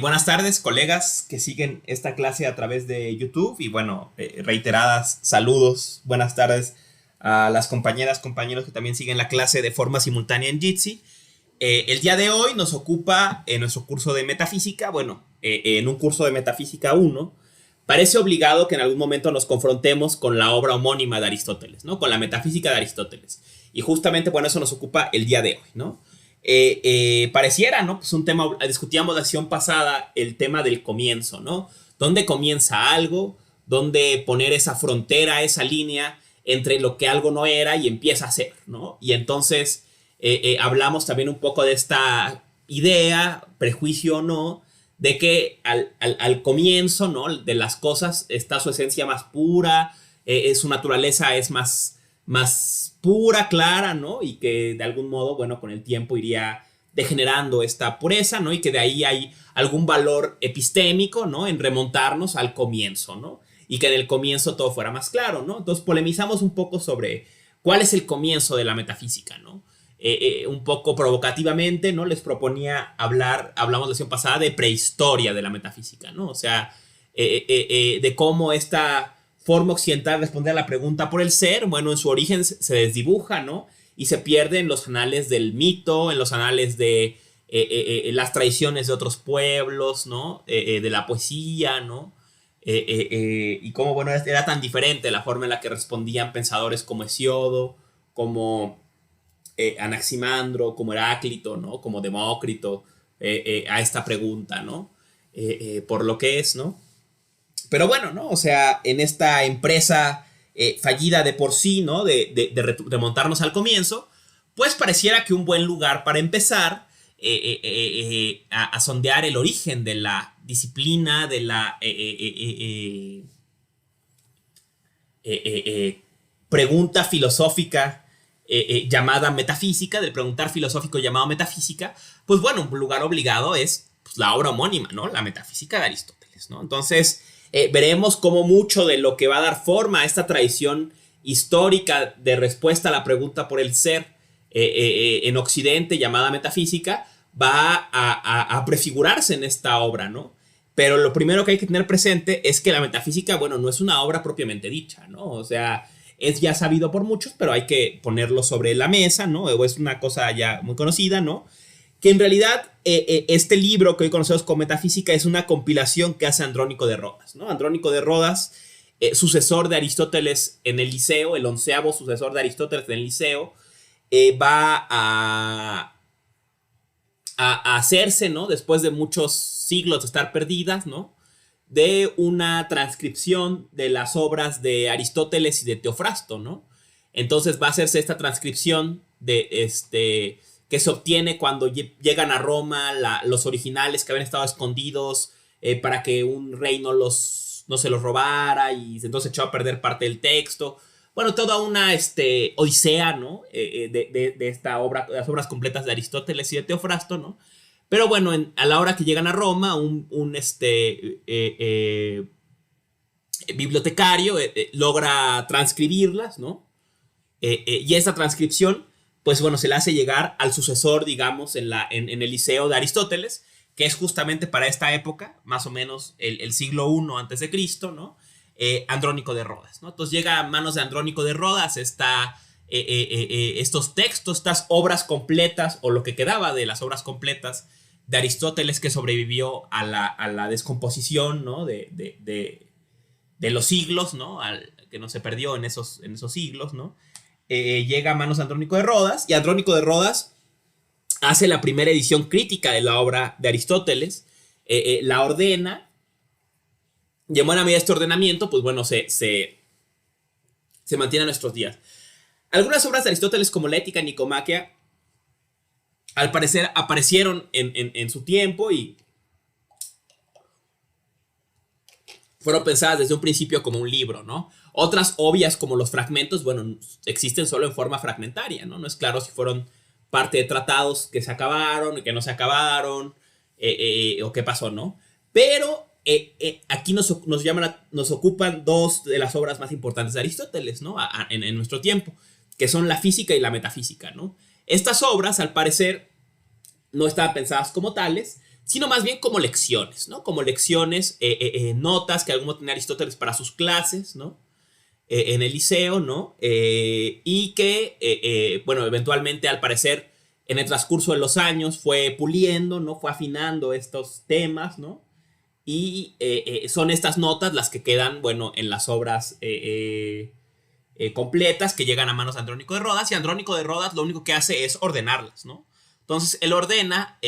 Buenas tardes, colegas que siguen esta clase a través de YouTube y bueno, reiteradas saludos, buenas tardes a las compañeras, compañeros que también siguen la clase de forma simultánea en Jitsi. El día de hoy nos ocupa en nuestro curso de metafísica, bueno, en un curso de metafísica uno parece obligado que en algún momento nos confrontemos con la obra homónima de Aristóteles, ¿no? Con la metafísica de Aristóteles. Y justamente, bueno, eso nos ocupa el día de hoy, ¿no? Pareciera, ¿no? Pues un tema, discutíamos la sesión pasada el tema del comienzo, ¿no? ¿Dónde comienza algo? ¿Dónde poner esa frontera, esa línea entre lo que algo no era y empieza a ser, ¿no? Y entonces hablamos también un poco de esta idea, prejuicio o no, de que al comienzo, ¿no? De las cosas está su esencia más pura, su naturaleza es más pura, clara, ¿no? Y que de algún modo, bueno, con el tiempo iría degenerando esta pureza, ¿no? Y que de ahí hay algún valor epistémico, ¿no? En remontarnos al comienzo, ¿no? Y que en el comienzo todo fuera más claro, ¿no? Entonces polemizamos un poco sobre cuál es el comienzo de la metafísica, ¿no? Un poco provocativamente, ¿no? Les proponía hablamos la sesión pasada de prehistoria de la metafísica, ¿no? O sea, de cómo esta forma occidental de responder a la pregunta por el ser, bueno, en su origen se desdibuja, ¿no? Y se pierde en los anales del mito, en los anales de las tradiciones de otros pueblos, ¿no? De la poesía, ¿no? Y cómo, bueno, era tan diferente la forma en la que respondían pensadores como Hesiodo, como Anaximandro, como Heráclito, ¿no? Como Demócrito, a esta pregunta, ¿no? Por lo que es, ¿no? Pero bueno, ¿no? O sea, en esta empresa fallida de por sí, ¿no? De remontarnos al comienzo, pues pareciera que un buen lugar para empezar a sondear el origen de la disciplina, de la pregunta filosófica llamada metafísica, del preguntar filosófico llamado metafísica, pues bueno, un lugar obligado es pues, la obra homónima, ¿no? La metafísica de Aristóteles, ¿no? Entonces, veremos cómo mucho de lo que va a dar forma a esta tradición histórica de respuesta a la pregunta por el ser en Occidente llamada metafísica va a prefigurarse en esta obra, ¿no? Pero lo primero que hay que tener presente es que la metafísica, bueno, no es una obra propiamente dicha, ¿no? O sea, es ya sabido por muchos, pero hay que ponerlo sobre la mesa, ¿no? O es una cosa ya muy conocida, ¿no? Que en realidad este libro que hoy conocemos como Metafísica es una compilación que hace Andrónico de Rodas, ¿no? Andrónico de Rodas, sucesor de Aristóteles en el Liceo, el 11º sucesor de Aristóteles en el Liceo, va a hacerse, ¿no? Después de muchos siglos de estar perdidas, ¿no? De una transcripción de las obras de Aristóteles y de Teofrasto, ¿no? Entonces va a hacerse esta transcripción de que se obtiene cuando llegan a Roma los originales que habían estado escondidos para que un rey no se los robara y entonces echó a perder parte del texto. Bueno, toda una odisea, ¿no? De esta obra, las obras completas de Aristóteles y de Teofrasto, ¿no? Pero bueno, a la hora que llegan a Roma, un bibliotecario logra transcribirlas, ¿no? Y esa transcripción, pues bueno, se le hace llegar al sucesor, digamos, en el Liceo de Aristóteles, que es justamente para esta época, más o menos el siglo I antes de Cristo, ¿no? Andrónico de Rodas, ¿no? Entonces llega a manos de Andrónico de Rodas estos textos, estas obras completas, o lo que quedaba de las obras completas de Aristóteles que sobrevivió a la descomposición, ¿no? de los siglos, ¿no? Que no se perdió en esos siglos, ¿no? Llega a manos de Andrónico de Rodas, y Andrónico de Rodas hace la primera edición crítica de la obra de Aristóteles, la ordena, y en buena medida este ordenamiento, pues bueno, se mantiene a nuestros días. Algunas obras de Aristóteles, como la Ética Nicomaquia, al parecer aparecieron en su tiempo y fueron pensadas desde un principio como un libro, ¿no? Otras obvias, como los fragmentos, bueno, existen solo en forma fragmentaria, ¿no? No es claro si fueron parte de tratados que se acabaron, que no se acabaron, o qué pasó, ¿no? Pero aquí nos ocupan dos de las obras más importantes de Aristóteles, ¿no? En nuestro tiempo, que son la física y la metafísica, ¿no? Estas obras, al parecer, no estaban pensadas como tales, sino más bien como lecciones, ¿no? Como lecciones, notas que algún tenía Aristóteles para sus clases, ¿no? En el liceo, ¿no? Y que, bueno, eventualmente, al parecer, en el transcurso de los años fue puliendo, ¿no? Fue afinando estos temas, ¿no? Y son estas notas las que quedan, bueno, en las obras completas que llegan a manos de Andrónico de Rodas, y Andrónico de Rodas lo único que hace es ordenarlas, ¿no? Entonces él ordena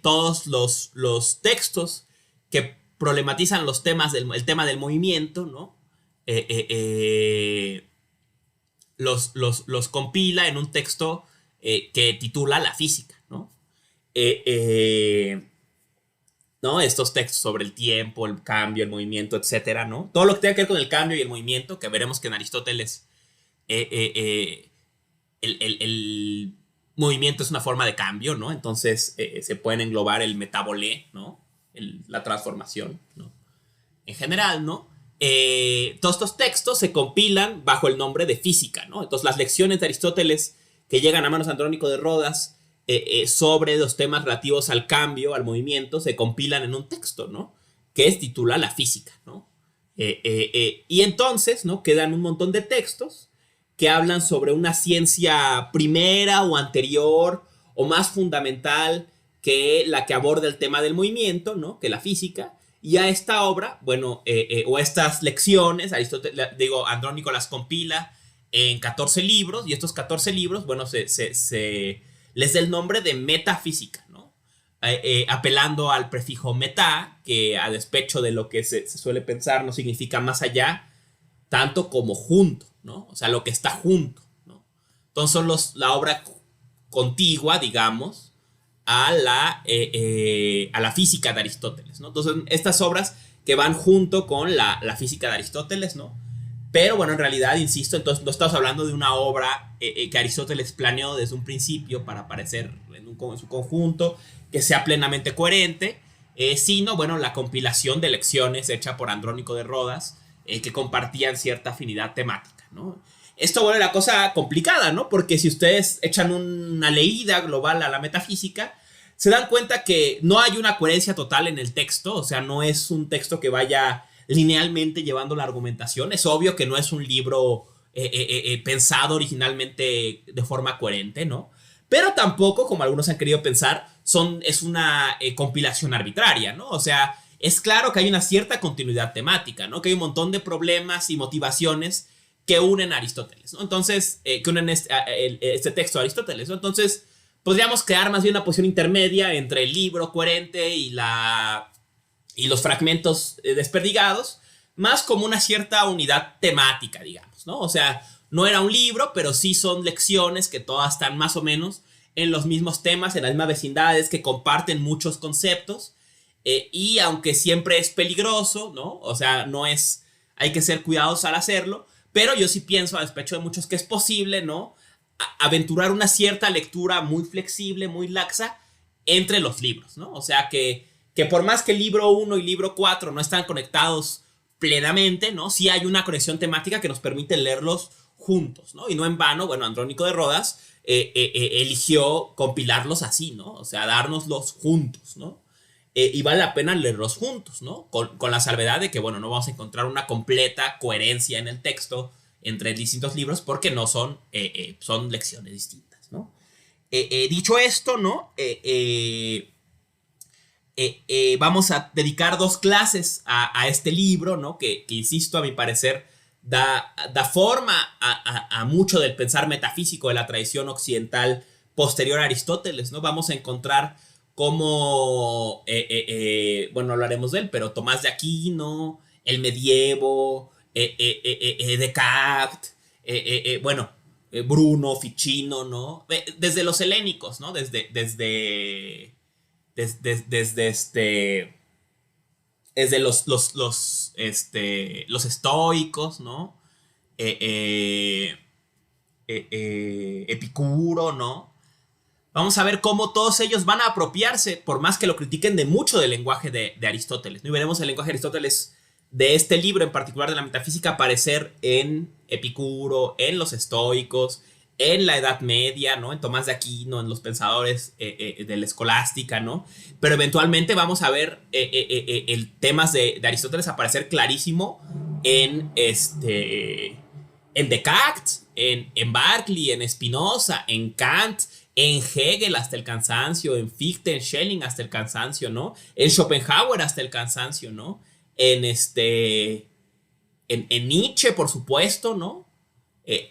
todos los textos que problematizan el tema del movimiento, ¿no? Los compila en un texto que titula La física, ¿no? Eh, eh, ¿No? Estos textos sobre el tiempo, el cambio, el movimiento, etcétera, ¿no? Todo lo que tenga que ver con el cambio y el movimiento, que veremos que en Aristóteles el movimiento es una forma de cambio, ¿no? Entonces se pueden englobar el metabolé, ¿no? La transformación, ¿no? En general, ¿no? Todos estos textos se compilan bajo el nombre de física, ¿no? Entonces las lecciones de Aristóteles que llegan a manos de Andrónico de Rodas sobre los temas relativos al cambio, al movimiento, se compilan en un texto, ¿no? Que es titula La física, ¿no? Y entonces, ¿no? Quedan un montón de textos que hablan sobre una ciencia primera o anterior o más fundamental que la que aborda el tema del movimiento, ¿no? Que la física. Y a esta obra, bueno, o estas lecciones, Andrónico las compila en 14 libros, y estos 14 libros, bueno, les da el nombre de metafísica, ¿no? Apelando al prefijo meta, que a despecho de lo que se suele pensar, no significa más allá, tanto como junto, ¿no? O sea, lo que está junto, ¿no? Entonces son la obra contigua, digamos, a la física de Aristóteles, ¿no? Entonces, estas obras que van junto con la física de Aristóteles, ¿no? Pero bueno, en realidad, insisto, entonces no estamos hablando de una obra que Aristóteles planeó desde un principio para aparecer en su conjunto, que sea plenamente coherente, sino, bueno, la compilación de lecciones hecha por Andrónico de Rodas, que compartían cierta afinidad temática, ¿no? Esto, bueno, era cosa complicada, ¿no? Porque si ustedes echan una leída global a la metafísica, se dan cuenta que no hay una coherencia total en el texto, o sea, no es un texto que vaya linealmente llevando la argumentación. Es obvio que no es un libro pensado originalmente de forma coherente, ¿no? Pero tampoco, como algunos han querido pensar, es una compilación arbitraria, ¿no? O sea, es claro que hay una cierta continuidad temática, ¿no? Que hay un montón de problemas y motivaciones que unen a Aristóteles, ¿no? Entonces, que unen este texto a Aristóteles, ¿no? Entonces, podríamos crear más bien una posición intermedia entre el libro coherente y los fragmentos desperdigados, más como una cierta unidad temática, digamos, ¿no? O sea, no era un libro, pero sí son lecciones que todas están más o menos en los mismos temas, en las mismas vecindades, que comparten muchos conceptos, y aunque siempre es peligroso, ¿no? O sea, hay que ser cuidadosos al hacerlo, pero yo sí pienso, a despecho de muchos, que es posible, ¿no? Aventurar una cierta lectura muy flexible, muy laxa entre los libros, ¿no? O sea, que por más que el libro 1 y libro 4 no están conectados plenamente, ¿no? Sí hay una conexión temática que nos permite leerlos juntos, ¿no? Y no en vano, bueno, Andrónico de Rodas eligió compilarlos así, ¿no? O sea, dárnoslos juntos, ¿no? Y vale la pena leerlos juntos, ¿no? Con la salvedad de que, bueno, no vamos a encontrar una completa coherencia en el texto entre distintos libros porque no son lecciones distintas, ¿no? Dicho esto, ¿no? Vamos a dedicar 2 clases a este libro, ¿no? Que insisto, a mi parecer, da forma a mucho del pensar metafísico de la tradición occidental posterior a Aristóteles, ¿no? Vamos a encontrar cómo, bueno, hablaremos de él, pero Tomás de Aquino, el medievo, Descartes, bueno, Bruno, Ficino, ¿no? Desde los helénicos, ¿no? Desde los estoicos, ¿no? Epicuro, ¿no? Vamos a ver cómo todos ellos van a apropiarse, por más que lo critiquen, de mucho del lenguaje de Aristóteles, ¿no? Y veremos el lenguaje de Aristóteles de este libro en particular de la metafísica aparecer en Epicuro, en los estoicos, en la Edad Media, ¿no? En Tomás de Aquino, en los pensadores de la escolástica, ¿no? Pero eventualmente vamos a ver el temas de Aristóteles aparecer clarísimo en en Descartes, en Berkeley, en Spinoza, en Kant, en Hegel hasta el cansancio, en Fichte, en Schelling hasta el cansancio, ¿no? En Schopenhauer hasta el cansancio, ¿no? En Nietzsche, por supuesto, ¿no?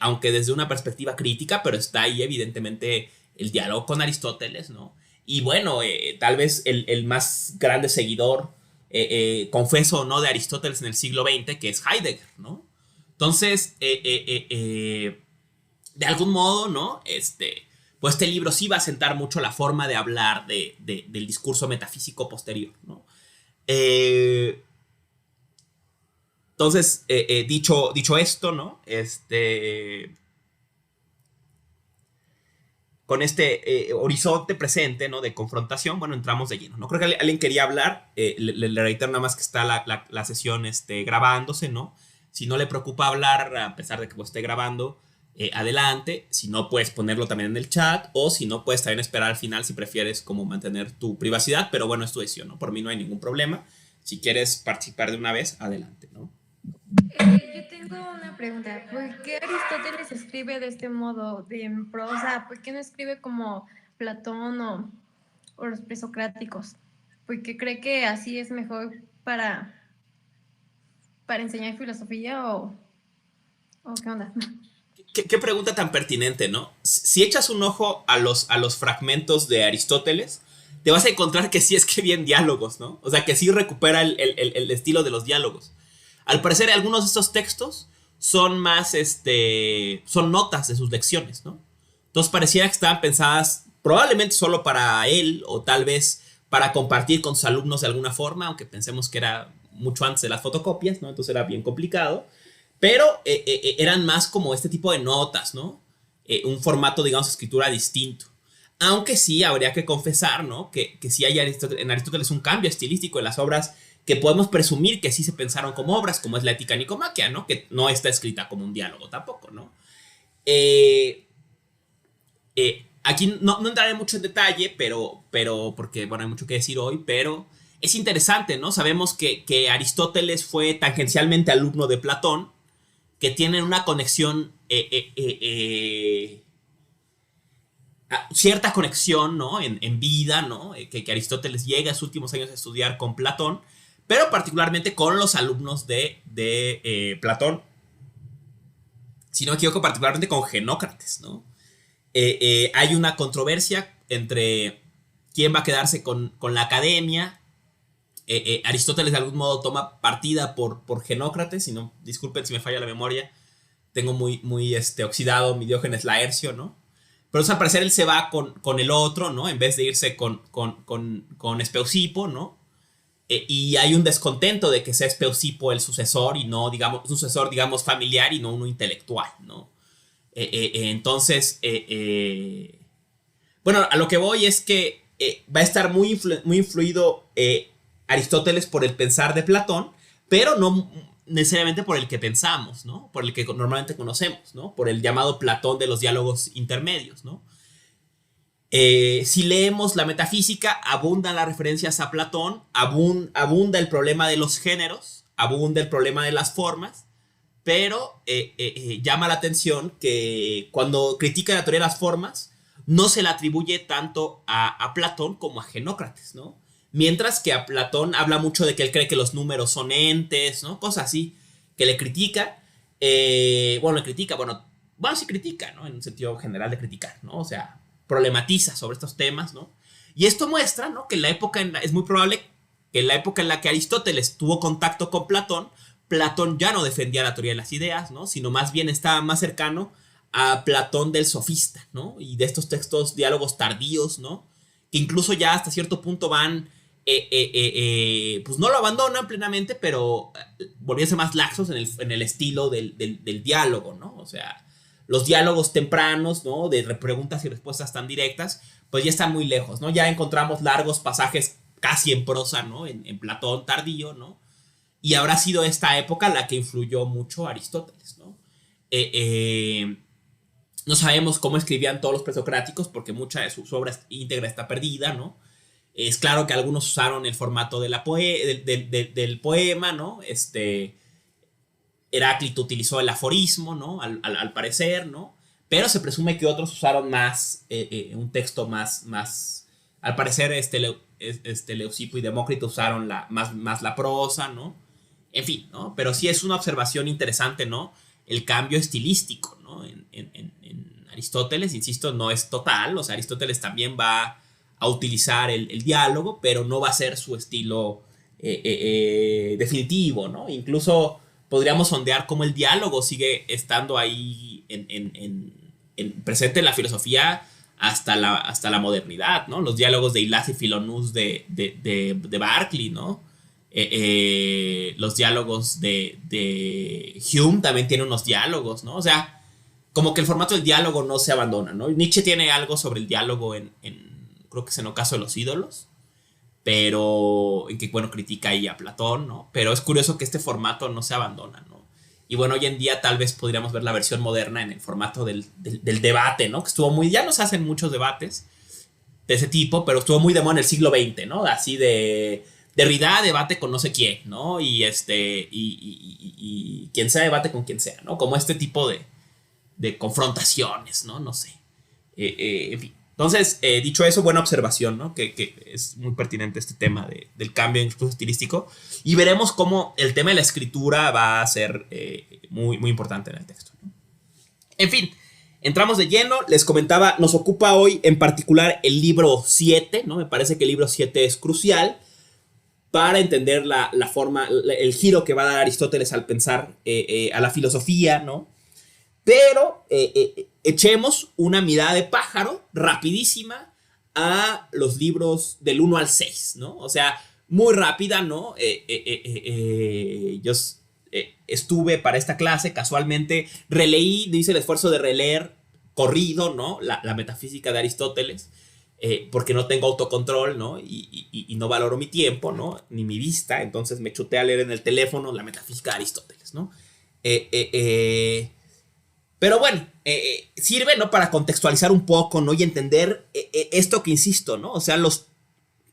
Aunque desde una perspectiva crítica, pero está ahí evidentemente el diálogo con Aristóteles, ¿no? Y bueno, tal vez el más grande seguidor, confeso, ¿no? De Aristóteles en el siglo XX, que es Heidegger, ¿no? Entonces, de algún modo, ¿no? Pues este libro sí va a sentar mucho la forma de hablar del discurso metafísico posterior, ¿no? Entonces, dicho esto, ¿no? Con este horizonte presente, ¿no? De confrontación, bueno, entramos de lleno, ¿no? Creo que alguien quería hablar, le reitero nada más que está la sesión grabándose, ¿no? Si no le preocupa hablar, a pesar de que esté grabando, adelante. Si no, puedes ponerlo también en el chat, o si no, puedes también esperar al final si prefieres como mantener tu privacidad, pero bueno, es tu decisión, ¿no? Por mí no hay ningún problema. Si quieres participar de una vez, adelante, ¿no? Yo tengo una pregunta. ¿Por qué Aristóteles escribe de este modo, en prosa? ¿Por qué no escribe como Platón o los presocráticos? ¿Por qué cree que así es mejor para enseñar filosofía o qué onda? ¿Qué pregunta tan pertinente, ¿no? Si echas un ojo a los fragmentos de Aristóteles, te vas a encontrar que sí escribe en diálogos, ¿no? O sea, que sí recupera el estilo de los diálogos. Al parecer, algunos de estos textos son más, son notas de sus lecciones, ¿no? Entonces pareciera que estaban pensadas probablemente solo para él, o tal vez para compartir con sus alumnos de alguna forma, aunque pensemos que era mucho antes de las fotocopias, ¿no? Entonces era bien complicado. Pero eran más como este tipo de notas, ¿no? Un formato, digamos, de escritura distinto. Aunque sí habría que confesar, ¿no? Que sí hay en Aristóteles un cambio estilístico en las obras que podemos presumir que sí se pensaron como obras, como es la Ética Nicomaquia, ¿no? Que no está escrita como un diálogo tampoco, ¿no? Aquí no entraré mucho en detalle, pero porque, bueno, hay mucho que decir hoy, pero es interesante, ¿no? Sabemos que Aristóteles fue tangencialmente alumno de Platón, que tienen una conexión, cierta conexión, ¿no? En vida, ¿no? Que Aristóteles llega a sus últimos años a estudiar con Platón, pero particularmente con los alumnos de Platón, si no me equivoco, particularmente con Genócrates, ¿no? Hay una controversia entre quién va a quedarse con la academia. Aristóteles de algún modo toma partida por Genócrates, si no, disculpen si me falla la memoria, tengo muy oxidado mi Diógenes Laercio, ¿no? Pero al parecer él se va con el otro, ¿no? En vez de irse con Espeusipo, ¿no? Y hay un descontento de que sea Espeusipo el sucesor y no, digamos, un sucesor, digamos, familiar y no uno intelectual, ¿no? Entonces, bueno, a lo que voy es que va a estar muy influido Aristóteles por el pensar de Platón, pero no necesariamente por el que pensamos, ¿no? Por el que normalmente conocemos, ¿no? Por el llamado Platón de los diálogos intermedios, ¿no? Si leemos la metafísica, abundan las referencias a Platón, abunda el problema de los géneros, abunda el problema de las formas, pero llama la atención que cuando critica la teoría de las formas, no se le atribuye tanto a Platón como a Genócrates, ¿no? Mientras que a Platón habla mucho de que él cree que los números son entes, ¿no? Cosas así, que le critica. Bueno, sí critica, ¿no? En un sentido general de criticar, ¿no? O sea, problematiza sobre estos temas, ¿no? Y esto muestra, ¿no? Que en la época, es muy probable que en la época en la que Aristóteles tuvo contacto con Platón, Platón ya no defendía la teoría de las ideas, ¿no? Sino más bien estaba más cercano a Platón del sofista, ¿no? Y de estos textos, diálogos tardíos, ¿no? Que incluso ya hasta cierto punto van, pues no lo abandonan plenamente, pero volviéndose más laxos en el estilo del diálogo, ¿no? O sea, los diálogos tempranos, ¿no? De preguntas y respuestas tan directas, pues ya están muy lejos, ¿no? Ya encontramos largos pasajes casi en prosa, ¿no? En Platón tardío, ¿no? Y habrá sido esta época la que influyó mucho a Aristóteles, ¿no? No sabemos cómo escribían todos los presocráticos porque mucha de su obra íntegra está perdida, ¿no? Es claro que algunos usaron el formato de del poema, ¿no? Heráclito utilizó el aforismo, ¿no? Al parecer, ¿no? Pero se presume que otros usaron más, un texto más al parecer, Leucipo y Demócrito usaron más la prosa, ¿no? En fin, ¿no? Pero sí es una observación interesante, ¿no? El cambio estilístico, ¿no? En Aristóteles, insisto, no es total, o sea, Aristóteles también va a utilizar el diálogo, pero no va a ser su estilo definitivo, ¿no? Incluso podríamos sondear cómo el diálogo sigue estando ahí presente en la filosofía hasta la modernidad, ¿no? Los diálogos de Hilas y Filonús de Berkeley, ¿no? Los diálogos de Hume también tienen unos diálogos, ¿no? O sea, como que el formato del diálogo no se abandona, ¿no? Nietzsche tiene algo sobre el diálogo creo que es en Ocaso de los ídolos, pero en que, bueno, critica ahí a Platón, ¿no? Pero es curioso que este formato no se abandona, ¿no? Y bueno, hoy en día tal vez podríamos ver la versión moderna en el formato del debate, ¿no? Que estuvo muy, ya no se hacen muchos debates de ese tipo, pero estuvo muy de moda en el siglo XX, ¿no? Así de Derrida debate con no sé quién, ¿no? Y quien sea debate con quien sea, ¿no? Como este tipo de confrontaciones, ¿no? No sé. En fin. Entonces, dicho eso, buena observación, ¿no? Que es muy pertinente este tema del cambio incluso estilístico. Y veremos cómo el tema de la escritura va a ser muy, muy importante en el texto, ¿no? En fin, entramos de lleno. Les comentaba, nos ocupa hoy en particular el libro 7, ¿no? Me parece que el libro 7 es crucial para entender la forma, el giro que va a dar Aristóteles al pensar a la filosofía, ¿no? Pero echemos una mirada de pájaro rapidísima a los libros del 1 al 6, ¿no? O sea, muy rápida, ¿no? Yo estuve para esta clase, casualmente, hice el esfuerzo de releer corrido, ¿no? La metafísica de Aristóteles, porque no tengo autocontrol, ¿no? Y no valoro mi tiempo, ¿no? Ni mi vista, entonces me chuté a leer en el teléfono la metafísica de Aristóteles, ¿no? Pero bueno, sirve, ¿no? Para contextualizar un poco, ¿no? Y entender esto que insisto, ¿no? O sea,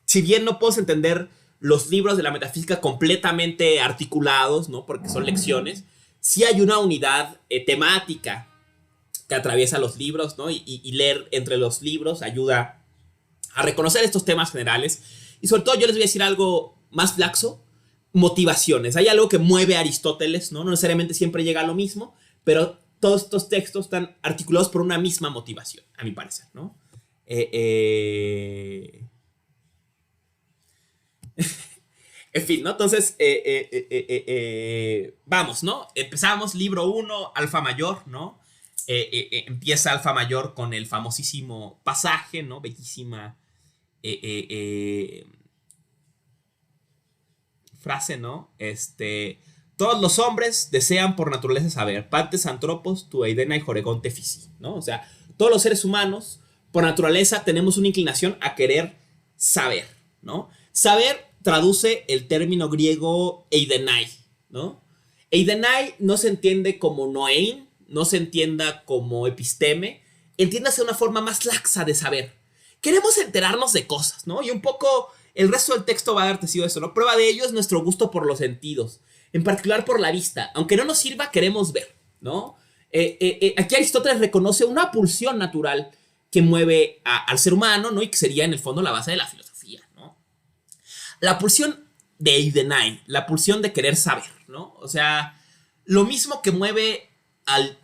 si bien no puedo entender los libros de la metafísica completamente articulados, ¿no? Porque son lecciones, sí hay una unidad temática que atraviesa los libros, ¿no? Y leer entre los libros ayuda a reconocer estos temas generales. Y sobre todo yo les voy a decir algo más laxo, motivaciones. Hay algo que mueve a Aristóteles, ¿no? No necesariamente siempre llega a lo mismo, pero todos estos textos están articulados por una misma motivación, a mi parecer, ¿no? En fin, ¿no? Entonces, vamos, ¿no? Empezamos, libro 1, Alfa Mayor, ¿no? Empieza Alfa Mayor con el famosísimo pasaje, ¿no? Bellísima frase, ¿no? Todos los hombres desean por naturaleza saber. Pantes antropos, tu eidena y joregonte fisi, ¿no? O sea, todos los seres humanos, por naturaleza, tenemos una inclinación a querer saber, ¿no? Saber traduce el término griego eidenai, ¿no? Eidenai no se entiende como noein, no se entienda como episteme, entiéndase de una forma más laxa de saber. Queremos enterarnos de cosas, ¿no? Y un poco el resto del texto va a dar testigo de eso, ¿no? Prueba de ello es nuestro gusto por los sentidos, en particular por la vista. Aunque no nos sirva, queremos ver, ¿no? Aquí Aristóteles reconoce una pulsión natural que mueve al ser humano, ¿no? Y que sería en el fondo la base de la filosofía, ¿no? La pulsión de eidenai, la pulsión de querer saber, ¿no? O sea, lo mismo que mueve al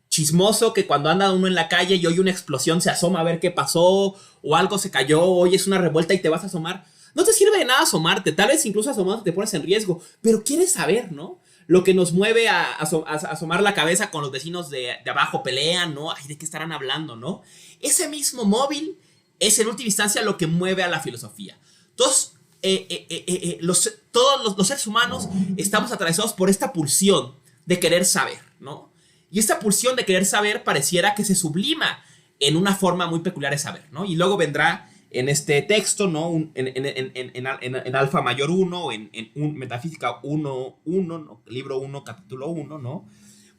chismoso que cuando anda uno en la calle y oye una explosión se asoma a ver qué pasó, o algo se cayó, oyes una revuelta y te vas a asomar. No te sirve de nada asomarte, tal vez incluso asomando te pones en riesgo, pero quieres saber, ¿no? Lo que nos mueve a asomar la cabeza con los vecinos de abajo pelean, ¿no? Ay, ¿de qué estarán hablando, no? Ese mismo móvil es en última instancia lo que mueve a la filosofía. Entonces, todos los seres humanos estamos atravesados por esta pulsión de querer saber, ¿no? Y esta pulsión de querer saber pareciera que se sublima en una forma muy peculiar de saber, ¿no? Y luego vendrá en este texto, ¿no? En Alfa Mayor 1, en Metafísica 1, ¿no? Libro 1, capítulo 1, ¿no?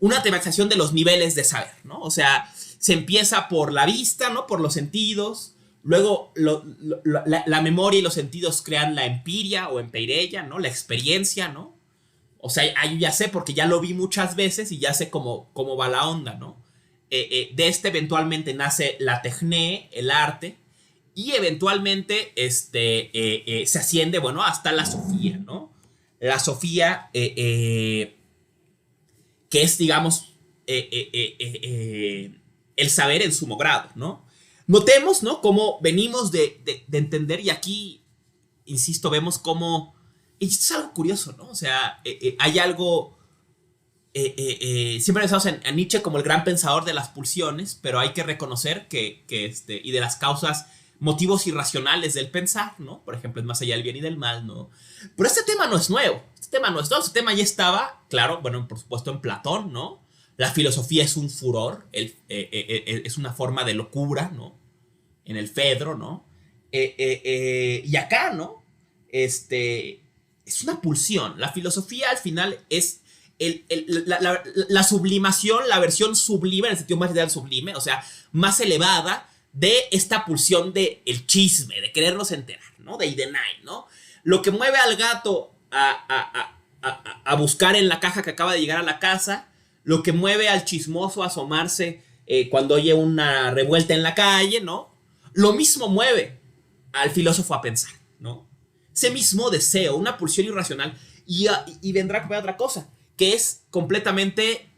una tematización de los niveles de saber, ¿no? O sea, se empieza por la vista, ¿no? Por los sentidos, luego la memoria y los sentidos crean la empiria o empeireia, ¿no? La experiencia, ¿no? O sea, ahí ya sé porque ya lo vi muchas veces y ya sé cómo va la onda, ¿no? De eventualmente nace la techné, el arte, y eventualmente se asciende, bueno, hasta la sofía, ¿no? La sofía, que es, digamos, el saber en sumo grado, ¿no? Notemos, ¿no? Cómo venimos de entender, y aquí, insisto, vemos cómo... Y esto es algo curioso, ¿no? O sea, hay algo... siempre pensamos en Nietzsche como el gran pensador de las pulsiones, pero hay que reconocer que y de las causas, motivos irracionales del pensar, ¿no? Por ejemplo, es más allá del bien y del mal, ¿no? Pero este tema no es nuevo. Este tema ya estaba, claro, bueno, por supuesto en Platón, ¿no? La filosofía es un furor, es una forma de locura, ¿no? En el Fedro, ¿no? Y acá, ¿no? Es una pulsión. La filosofía al final es la sublimación, la versión sublime, en el sentido más ideal sublime, o sea, más elevada de esta pulsión de el chisme, de querernos enterar, ¿no? De Idenai, ¿no? Lo que mueve al gato a buscar en la caja que acaba de llegar a la casa, lo que mueve al chismoso a asomarse cuando oye una revuelta en la calle, ¿no? Lo mismo mueve al filósofo a pensar, ¿no? Ese mismo deseo, una pulsión irracional, y vendrá con otra cosa, que es completamente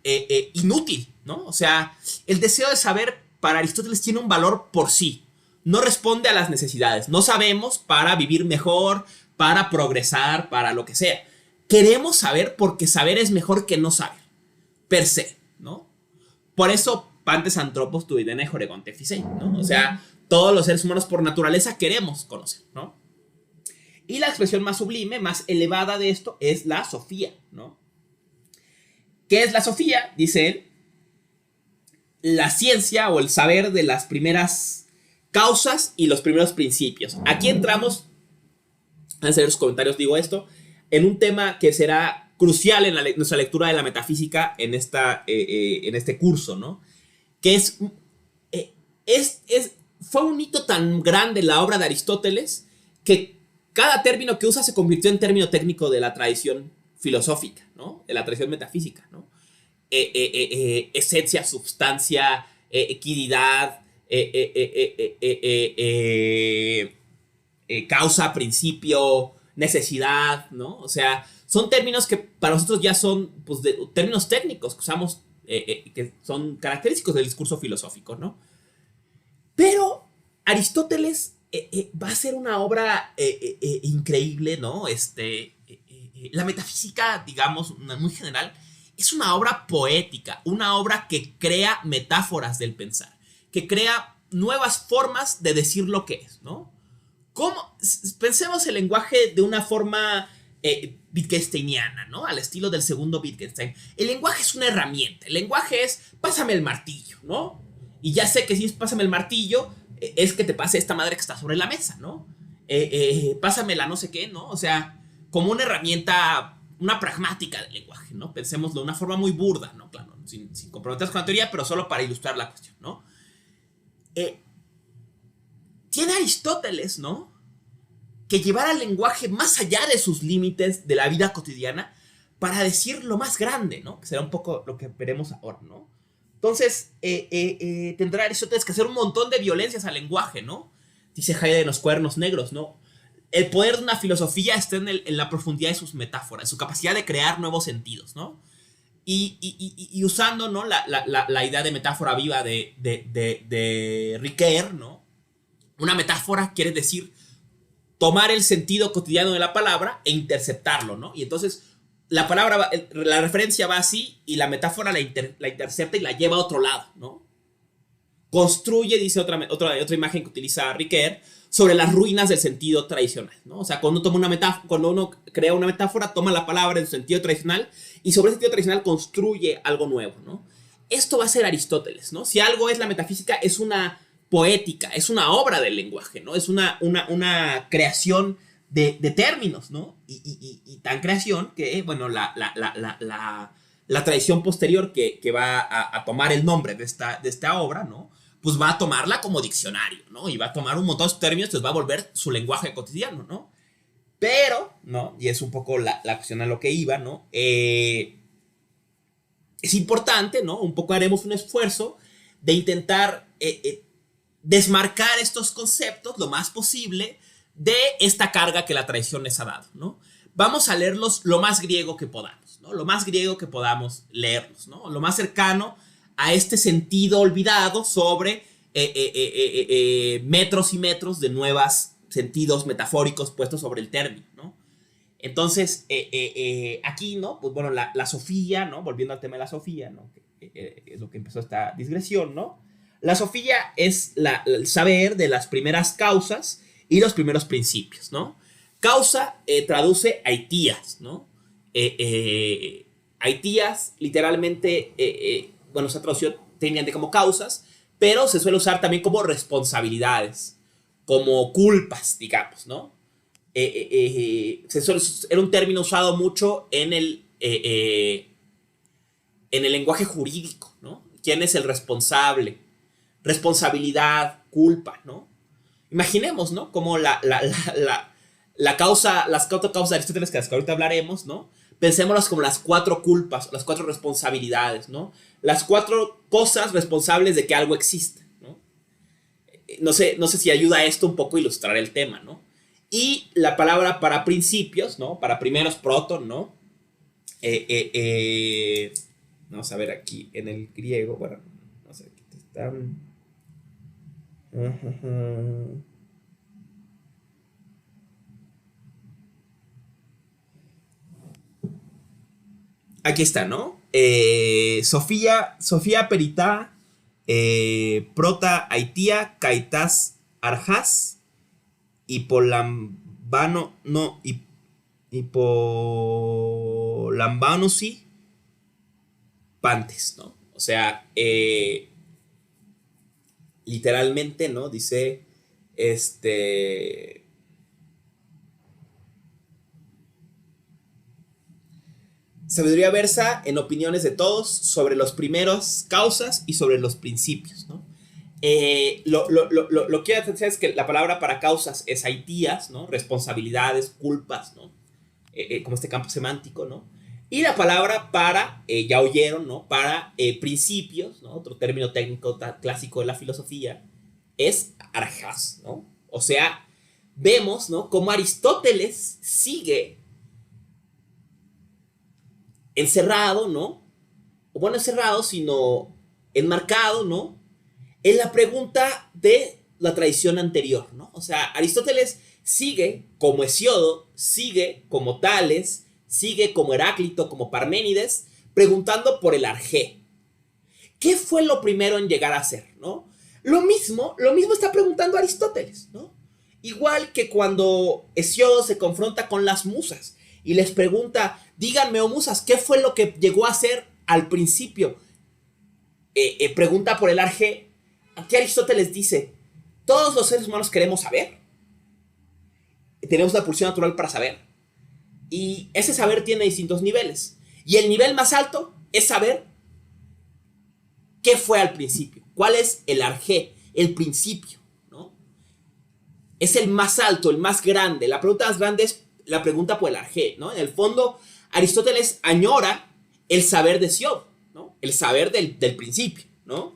inútil, ¿no? O sea, el deseo de saber para Aristóteles tiene un valor por sí, no responde a las necesidades, no sabemos para vivir mejor, para progresar, para lo que sea. Queremos saber porque saber es mejor que no saber, per se, ¿no? Por eso, pantes antropos tu idene joregonte fisei, ¿no? O sea, todos los seres humanos por naturaleza queremos conocer, ¿no? Y la expresión más sublime, más elevada de esto es la sofía, ¿no? ¿Qué es la sofía? Dice él, la ciencia o el saber de las primeras causas y los primeros principios. Aquí entramos, antes de hacer los comentarios digo esto, en un tema que será crucial en nuestra lectura de la metafísica en este curso, ¿no? Que fue un hito tan grande la obra de Aristóteles que cada término que usa se convirtió en término técnico de la tradición filosófica, ¿no? De la tradición metafísica, ¿no? Esencia, substancia, equidad, causa, principio, necesidad, ¿no? O sea, son términos que para nosotros ya son pues, términos técnicos que usamos, que son característicos del discurso filosófico, ¿no? Pero Aristóteles va a ser una obra increíble, ¿no? La metafísica, digamos, muy general, es una obra poética, una obra que crea metáforas del pensar, que crea nuevas formas de decir lo que es, ¿no? ¿Cómo? Pensemos el lenguaje de una forma wittgensteiniana, ¿no? Al estilo del segundo Wittgenstein. El lenguaje es una herramienta, el lenguaje es pásame el martillo, ¿no? Y ya sé que si es pásame el martillo, es que te pase esta madre que está sobre la mesa, ¿no? Pásame la no sé qué, ¿no? O sea, como una herramienta, una pragmática del lenguaje, ¿no? Pensémoslo de una forma muy burda, ¿no? Claro, sin comprometerse con la teoría, pero solo para ilustrar la cuestión, ¿no? Tiene Aristóteles, ¿no? Que llevar al lenguaje más allá de sus límites de la vida cotidiana para decir lo más grande, ¿no? Que será un poco lo que veremos ahora, ¿no? Entonces, tendrá Aristóteles que hacer un montón de violencias al lenguaje, ¿no? Dice Heidegger en los Cuadernos Negros, ¿no? El poder de una filosofía está en la profundidad de sus metáforas, en su capacidad de crear nuevos sentidos, ¿no? Y usando, ¿no? la idea de metáfora viva de Ricoeur, ¿no? Una metáfora quiere decir tomar el sentido cotidiano de la palabra e interceptarlo, ¿no? Y entonces la palabra, la referencia va así y la metáfora la intercepta y la lleva a otro lado, ¿no? Construye, dice otra imagen que utiliza Ricoeur, sobre las ruinas del sentido tradicional, ¿no? O sea, cuando uno crea una metáfora, toma la palabra en su sentido tradicional y sobre ese sentido tradicional construye algo nuevo, ¿no? Esto va a ser Aristóteles, ¿no? Si algo es la metafísica, es una poética, es una obra del lenguaje, ¿no? Es una creación de términos, ¿no? Y tan creación que, bueno, la la tradición posterior que va a tomar el nombre de esta obra, ¿no? Pues va a tomarla como diccionario, ¿no? Y va a tomar un montón de términos, entonces va a volver su lenguaje cotidiano, ¿no? Pero, ¿no? Y es un poco la cuestión a lo que iba, ¿no? Es importante, ¿no? Un poco haremos un esfuerzo de intentar desmarcar estos conceptos lo más posible de esta carga que la tradición les ha dado, ¿no? Vamos a leerlos lo más griego que podamos, ¿no? Lo más griego que podamos leerlos, ¿no? Lo más cercano a este sentido olvidado sobre metros y metros de nuevos sentidos metafóricos puestos sobre el término, ¿no? Entonces, aquí, ¿no? Pues bueno, la Sofía, ¿no? Volviendo al tema de la Sofía, ¿no? Es lo que empezó esta digresión, ¿no? La Sofía es el saber de las primeras causas y los primeros principios, ¿no? Causa traduce aitías, ¿no? Aitías, literalmente, bueno, se ha traducido técnicamente como causas, pero se suele usar también como responsabilidades, como culpas, digamos, ¿no? Era un término usado mucho en el lenguaje jurídico, ¿no? ¿Quién es el responsable? Responsabilidad, culpa, ¿no? Imaginemos, ¿no? Como la causa, las cuatro causas de Aristóteles, que ahorita hablaremos, ¿no? Pensémoslas como las cuatro culpas, las cuatro responsabilidades, ¿no? Las cuatro cosas responsables de que algo exista, ¿no? No sé si ayuda a esto un poco a ilustrar el tema, ¿no? Y la palabra para principios, ¿no? Para primeros, proton, ¿no? Vamos a ver aquí en el griego, bueno, no sé, aquí están... Aquí está, ¿no? Sofía Perita, Prota Aitia, Kaitas Arjas, Hipolambano, no, Hipolambanusi Pantes, ¿no? O sea, literalmente, ¿no? Dice, sabiduría versa en opiniones de todos sobre los primeros causas y sobre los principios, ¿no? Lo que quiero decir es que la palabra para causas es aitías, ¿no? Responsabilidades, culpas, ¿no? Como este campo semántico, ¿no? Y la palabra para, ya oyeron, ¿no? Para principios, ¿no? Otro término técnico clásico de la filosofía, es arjas, ¿no? O sea, vemos, ¿no? Cómo Aristóteles sigue encerrado, ¿no? O bueno, encerrado, sino enmarcado, ¿no? En la pregunta de la tradición anterior, ¿no? O sea, Aristóteles sigue como Hesiodo, sigue como Tales, sigue como Heráclito, como Parménides, preguntando por el arjé. ¿Qué fue lo primero en llegar a ser, no? Lo mismo está preguntando Aristóteles, ¿no? Igual que cuando Hesiodo se confronta con las musas y les pregunta, díganme, oh musas, ¿qué fue lo que llegó a ser al principio? Pregunta por el arjé. Aquí Aristóteles dice, todos los seres humanos queremos saber. Tenemos la pulsión natural para saber. Y ese saber tiene distintos niveles. Y el nivel más alto es saber qué fue al principio. ¿Cuál es el arjé? El principio, ¿no? Es el más alto, el más grande. La pregunta más grande es la pregunta por el arjé, ¿no? En el fondo, Aristóteles añora el saber de Hesiodo, ¿no? El saber del principio, ¿no?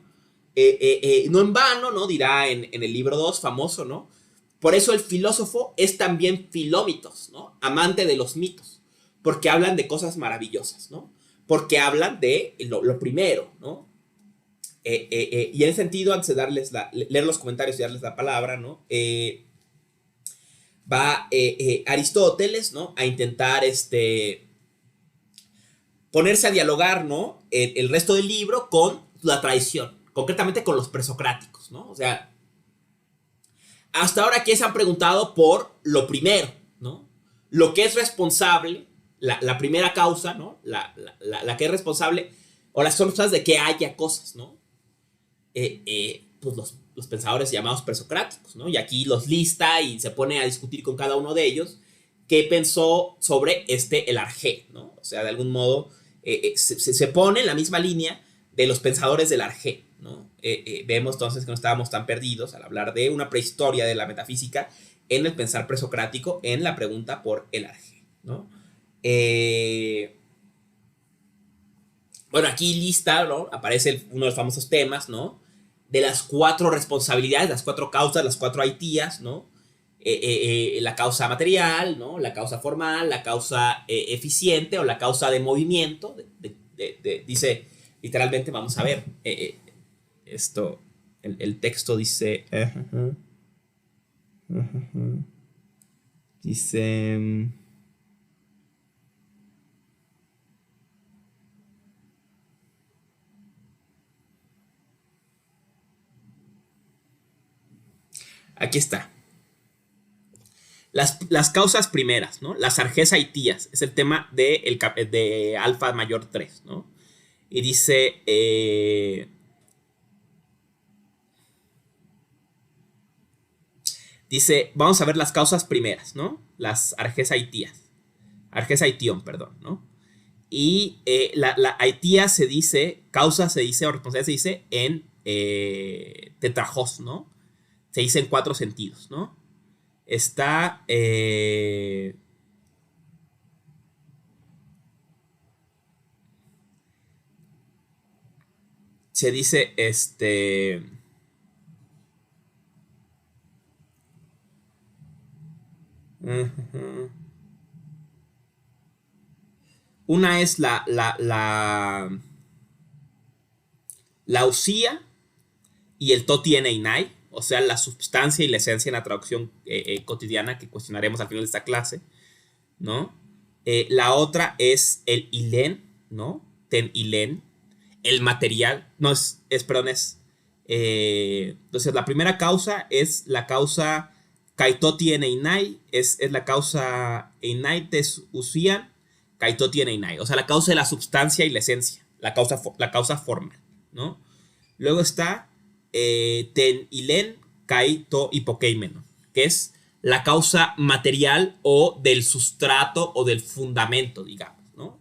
No en vano, ¿no? Dirá en el libro 2, famoso, ¿no? Por eso el filósofo es también filómitos, ¿no? Amante de los mitos, porque hablan de cosas maravillosas, ¿no? Porque hablan de lo primero, ¿no? Y en ese sentido, antes de leer los comentarios y darles la palabra, ¿no? Va Aristóteles, ¿no? A intentar ponerse a dialogar, ¿no? El resto del libro con la tradición, concretamente con los presocráticos, ¿no? O sea, hasta ahora aquí se han preguntado por lo primero, ¿no? Lo que es responsable, la primera causa, ¿no? La que es responsable, o las cosas de que haya cosas, ¿no? Pues los pensadores llamados presocráticos, ¿no? Y aquí los lista y se pone a discutir con cada uno de ellos qué pensó sobre el arjé, ¿no? O sea, de algún modo, se pone en la misma línea de los pensadores del Arjé, ¿no? Vemos entonces que no estábamos tan perdidos al hablar de una prehistoria de la metafísica en el pensar presocrático, en la pregunta por el Arjé, ¿no? Bueno, aquí lista, ¿no? Aparece uno de los famosos temas, ¿no? De las 4 responsabilidades, las 4 causas, las 4 aitías, ¿no? La causa material, ¿no? La causa formal, la causa eficiente o la causa de movimiento. Dice, literalmente, vamos a ver, esto, el texto dice, dice... Aquí está. Las causas primeras, ¿no? Las arjés aitías. Es el tema de alfa mayor 3, ¿no? Y dice... dice, vamos a ver las causas primeras, ¿no? Las arjés aitías. Arjés aitión, perdón, ¿no? Y la aitía se dice, causa se dice, o responsabilidad se dice en tetrajos, ¿no? Se dice en 4 sentidos, ¿no? Está... se dice, una es la usía y el toti ene inai, o sea, la substancia y la esencia en la traducción cotidiana que cuestionaremos al final de esta clase, ¿no? La otra es el ilén, ¿no? Ten ilén, el material, no, entonces la primera causa es la causa kaitoti ene inai, es la causa inai tes usian, kaitoti ene inai, o sea, la causa de la substancia y la esencia, la causa formal, ¿no? Luego está ten ilen kai to hipokeimenon, que es la causa material o del sustrato o del fundamento, digamos, ¿no?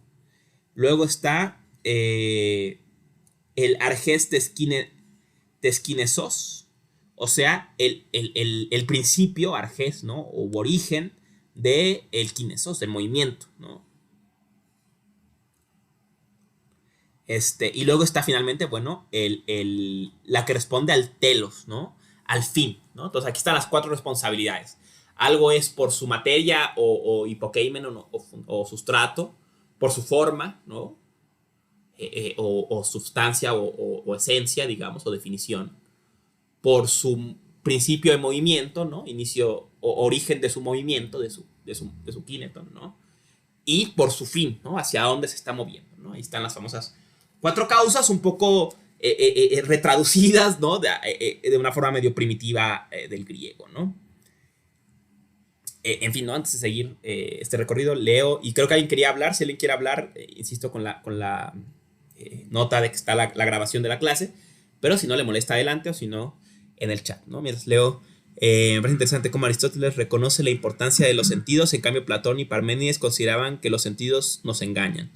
Luego está el arjes tesquinesos, o sea, el principio arjes, ¿no? O origen del kinesos, del movimiento, ¿no? Y luego está finalmente, bueno, la que responde al telos, ¿no? Al fin, ¿no? Entonces aquí están las 4 responsabilidades. Algo es por su materia o hipokeimenon o sustrato, por su forma, ¿no? O sustancia o esencia, digamos, o definición, por su principio de movimiento, ¿no? Inicio o origen de su movimiento, de su kineton, ¿no? Y por su fin, ¿no? Hacia dónde se está moviendo, ¿no? Ahí están las famosas 4 causas, un poco retraducidas, ¿no? De una forma medio primitiva del griego, ¿no? En fin, ¿no? Antes de seguir este recorrido, leo, y creo que alguien quería hablar. Si alguien quiere hablar, insisto con la nota de que está la grabación de la clase, pero si no le molesta, adelante, o si no, en el chat, ¿no? Mientras leo, me parece interesante cómo Aristóteles reconoce la importancia de los sentidos. En cambio, Platón y Parménides consideraban que los sentidos nos engañan.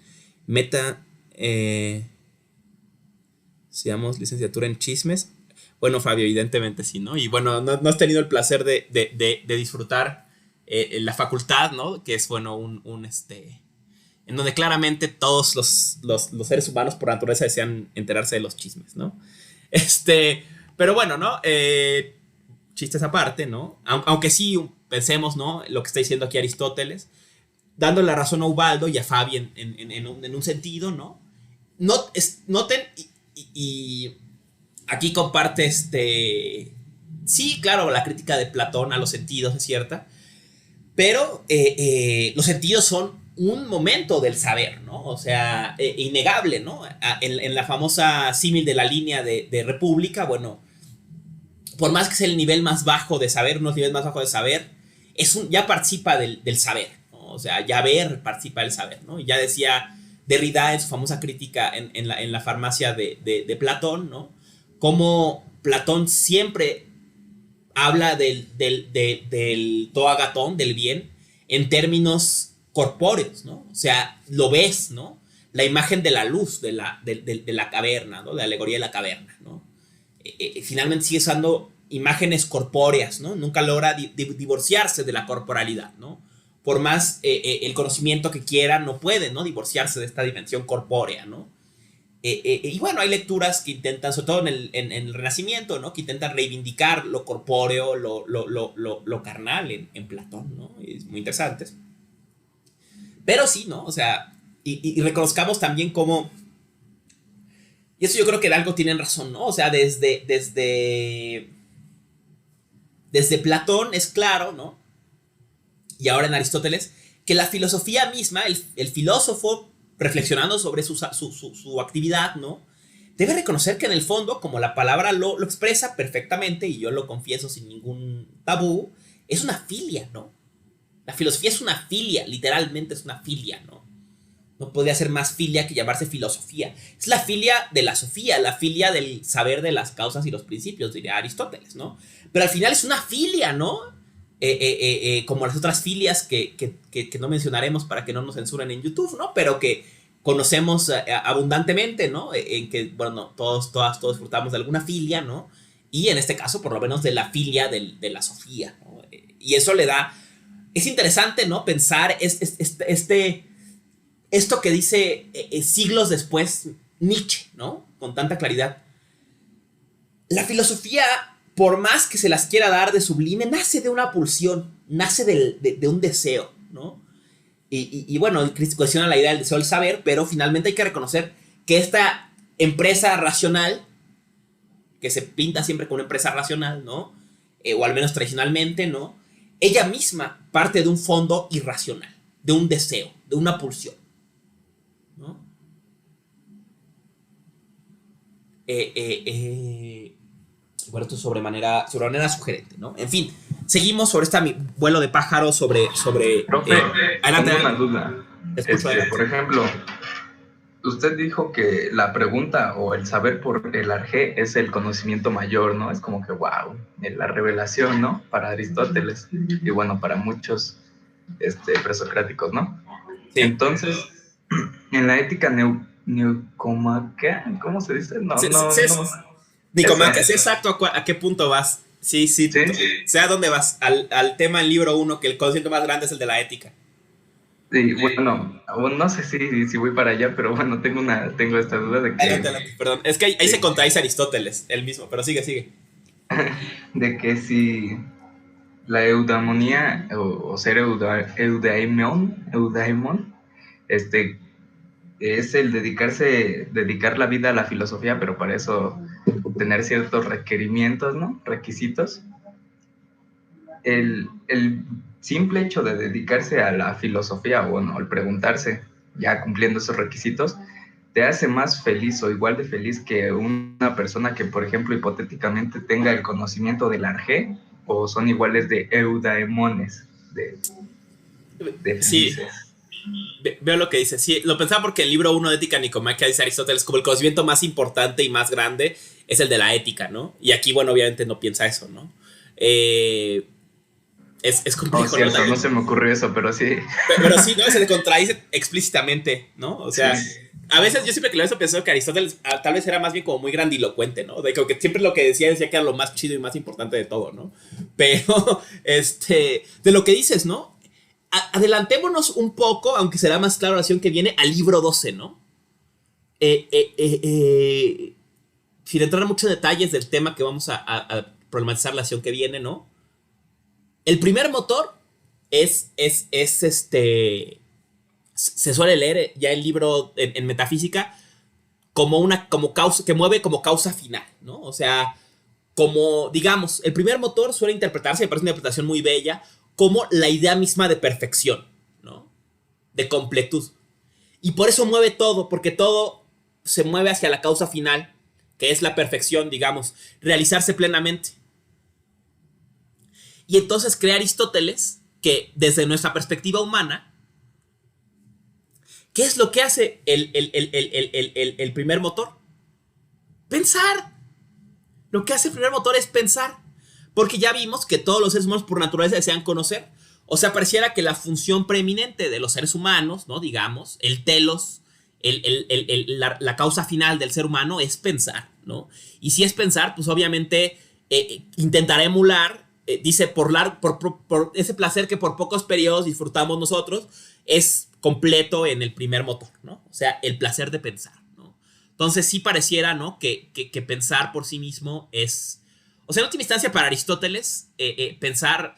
Sigamos licenciatura en chismes. Bueno, Fabio, evidentemente sí, ¿no? Y bueno, no has tenido el placer de disfrutar la facultad, ¿no? Que es, bueno, en donde claramente todos los seres humanos por naturaleza desean enterarse de los chismes, ¿no? Pero bueno, ¿no? Chistes aparte, ¿no? Aunque sí pensemos, ¿no? Lo que está diciendo aquí Aristóteles, dando la razón a Ubaldo y a Fabi en un sentido, ¿no? Noten, y aquí comparte sí, claro, la crítica de Platón a los sentidos es cierta, pero los sentidos son un momento del saber, ¿no? O sea, innegable, ¿no? En la famosa símil de la línea de República, bueno, por más que sea el nivel más bajo de saber, unos niveles más bajos de saber, ya participa del saber, ¿no? O sea, ya ver participa del saber, ¿no? Y ya decía Derrida en su famosa crítica en la farmacia de Platón, ¿no? Cómo Platón siempre habla del toagatón, del bien, en términos corpóreos, ¿no? O sea, lo ves, ¿no? la imagen de la luz de la caverna, ¿no? La alegoría de la caverna, ¿no? Finalmente sigue usando imágenes corpóreas, ¿no? Nunca logra divorciarse de la corporalidad, ¿no? Por más el conocimiento que quiera, no puede, ¿no? Divorciarse de esta dimensión corpórea, ¿no? Y bueno, hay lecturas que intentan, sobre todo en el Renacimiento, ¿no? Que intentan reivindicar lo corpóreo, lo carnal en Platón, ¿no? Es muy interesante. Pero sí, ¿no? O sea, y reconozcamos también cómo... Y eso yo creo que de algo tienen razón, ¿no? O sea, desde Platón es claro, ¿no? Y ahora en Aristóteles, que la filosofía misma, el filósofo reflexionando sobre su actividad, ¿no? Debe reconocer que en el fondo, como la palabra lo expresa perfectamente, y yo lo confieso sin ningún tabú, es una filia, ¿no? La filosofía es una filia, literalmente es una filia, ¿no? No podría ser más filia que llamarse filosofía. Es la filia de la sofía, la filia del saber de las causas y los principios, diría Aristóteles, ¿no? Pero al final es una filia, ¿no? Como las otras filias que no mencionaremos para que no nos censuren en YouTube, ¿no? Pero que conocemos abundantemente, ¿no? En que, bueno, todos disfrutamos de alguna filia, ¿no? Y en este caso, por lo menos, de la filia de la sofía, ¿no? Y eso le da... Es interesante, ¿no? Pensar esto que dice siglos después Nietzsche, ¿no? Con tanta claridad. La filosofía, por más que se las quiera dar de sublime, nace de una pulsión, nace de un deseo, ¿no? Y bueno, cuestiona la idea del deseo del saber, pero finalmente hay que reconocer que esta empresa racional, que se pinta siempre como una empresa racional, ¿no? O al menos tradicionalmente, ¿no? Ella misma parte de un fondo irracional, de un deseo, de una pulsión, ¿no? Bueno, esto es sobremanera sugerente, ¿no? En fin, seguimos sobre este vuelo de pájaro sobre Profe, adelante, tengo una duda. Por ejemplo, usted dijo que la pregunta o el saber por el arjé es el conocimiento mayor, ¿no? Es como que, wow, la revelación, ¿no? Para Aristóteles y bueno, para muchos presocráticos, ¿no? Sí. Entonces, en la ética nicomaquea, ¿cómo se dice? No. Nicomaquea, sé exacto a qué punto vas. Sí. Sé a dónde vas. Al tema del libro 1, que el conocimiento más grande es el de la ética. Sí, bueno, no sé si voy para allá, pero bueno, tengo esta duda de que... Adelante, perdón. Es que ahí se contradice Aristóteles, él mismo, pero sigue. De que si la eudamonía o ser eudaimon, es el dedicar la vida a la filosofía, pero para eso tener ciertos requerimientos, ¿no? Requisitos. El simple hecho de dedicarse a la filosofía, o bueno, al preguntarse, ya cumpliendo esos requisitos, te hace más feliz o igual de feliz que una persona que, por ejemplo, hipotéticamente tenga el conocimiento del arjé, o son iguales de eudaemones, de felices. Sí. Veo lo que dice. Sí, lo pensaba porque el libro 1 de Ética Nicomaquea dice Aristóteles como el conocimiento más importante y más grande es el de la ética, ¿no? Y aquí, bueno, obviamente no piensa eso, ¿no? Es complejo. No, cierto, no se me ocurrió eso, pero sí. Pero sí, ¿no? Se le contradice explícitamente, ¿no? O sea, sí. A veces yo siempre que lo he pensado que Aristóteles tal vez era más bien como muy grandilocuente, ¿no? De que siempre lo que decía que era lo más chido y más importante de todo, ¿no? Pero, de lo que dices, ¿no? Adelantémonos un poco, aunque será más clara la oración que viene, al libro 12, ¿no? Sin entrar mucho en detalles del tema que vamos a problematizar la acción que viene, ¿no? El primer motor se suele leer ya el libro en metafísica como causa, que mueve como causa final, ¿no? O sea, como, digamos, el primer motor suele interpretarse, me parece una interpretación muy bella, como la idea misma de perfección, ¿no? De completud. Y por eso mueve todo, porque todo se mueve hacia la causa final, que es la perfección, digamos, realizarse plenamente. Y entonces crea Aristóteles que desde nuestra perspectiva humana, ¿qué es lo que hace el primer motor? Pensar. Lo que hace el primer motor es pensar. Porque ya vimos que todos los seres humanos por naturaleza desean conocer. O sea, pareciera que la función preeminente de los seres humanos, ¿no? Digamos, el telos, la causa final del ser humano es pensar, ¿no? Y si es pensar, pues obviamente intentará emular, dice, por ese placer que por pocos periodos disfrutamos nosotros, es completo en el primer motor, ¿no? O sea, el placer de pensar, ¿no? Entonces sí pareciera, ¿no? Que pensar por sí mismo es... O sea, en última instancia, para Aristóteles, pensar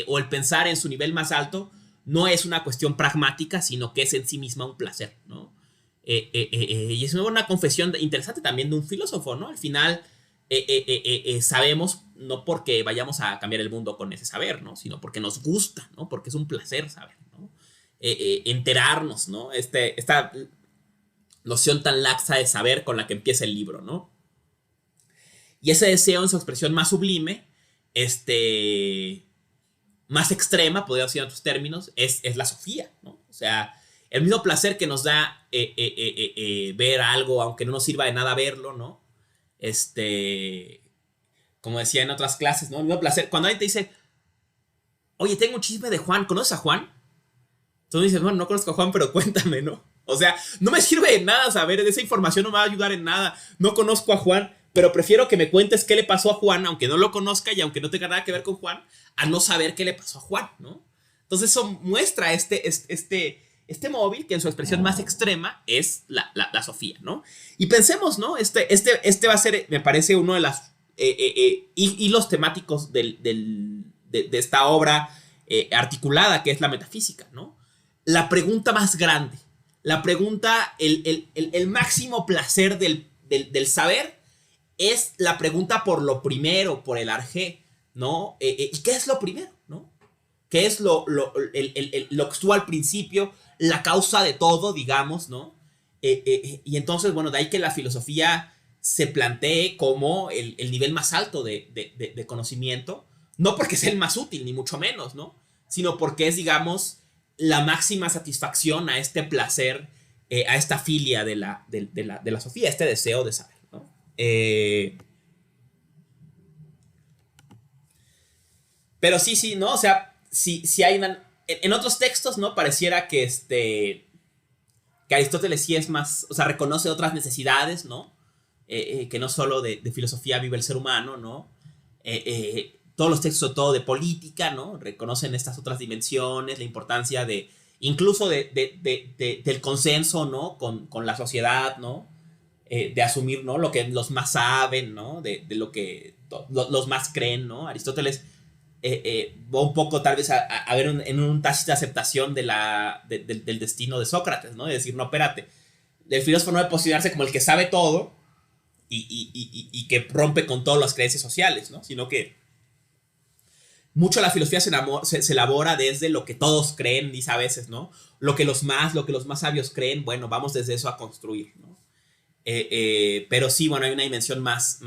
o el pensar en su nivel más alto no es una cuestión pragmática, sino que es en sí misma un placer, ¿no? Y es una confesión interesante también de un filósofo, ¿no? Al final sabemos no porque vayamos a cambiar el mundo con ese saber, ¿no? Sino porque nos gusta, ¿no? Porque es un placer saber, ¿no? Enterarnos, ¿no? Esta noción tan laxa de saber con la que empieza el libro, ¿no? Y ese deseo en su expresión más sublime, más extrema, podría decir en otros términos, es la sofía, ¿no? O sea, el mismo placer que nos da ver algo, aunque no nos sirva de nada verlo, ¿no? Como decía en otras clases, ¿no? El mismo placer, cuando alguien te dice, oye, tengo un chisme de Juan, ¿conoces a Juan? Tú dices, bueno, no conozco a Juan, pero cuéntame, ¿no? O sea, no me sirve de nada saber, esa información no me va a ayudar en nada, no conozco a Juan, pero prefiero que me cuentes qué le pasó a Juan, aunque no lo conozca y aunque no tenga nada que ver con Juan, a no saber qué le pasó a Juan, ¿no? Entonces eso muestra este móvil que en su expresión más extrema es la sofía, ¿no? Y pensemos, ¿no? Este va a ser, me parece, uno de las hilos temáticos de esta obra articulada que es la metafísica, ¿no? La pregunta más grande, la pregunta, el máximo placer del saber es la pregunta por lo primero, por el arjé, ¿no? ¿Y qué es lo primero, no? ¿Qué es lo que estuvo al principio, la causa de todo, digamos, ¿no? Y entonces, bueno, de ahí que la filosofía se plantee como el nivel más alto de conocimiento, no porque sea el más útil, ni mucho menos, ¿no? Sino porque es, digamos, la máxima satisfacción a este placer, a esta filia de la sofía, este deseo de saber, ¿no? Pero sí, ¿no? O sea, si hay una... En otros textos, ¿no? Pareciera que Aristóteles sí es más... O sea, reconoce otras necesidades, ¿no? Que no solo de filosofía vive el ser humano, ¿no? Todos los textos, sobre todo de política, ¿no? Reconocen estas otras dimensiones, la importancia de... Incluso del consenso, ¿no? Con la sociedad, ¿no? De asumir, ¿no? Lo que los más saben, ¿no? De lo que los más creen, ¿no? Aristóteles va un poco tal vez a ver en un tácita aceptación del destino de Sócrates, ¿no? De decir, no, espérate, el filósofo no debe posicionarse como el que sabe todo y que rompe con todas las creencias sociales, ¿no? Sino que mucho la filosofía se elabora desde lo que todos creen, dice a veces, ¿no? Lo que los más sabios creen, bueno, vamos desde eso a construir, ¿no? Pero sí, bueno, hay una dimensión más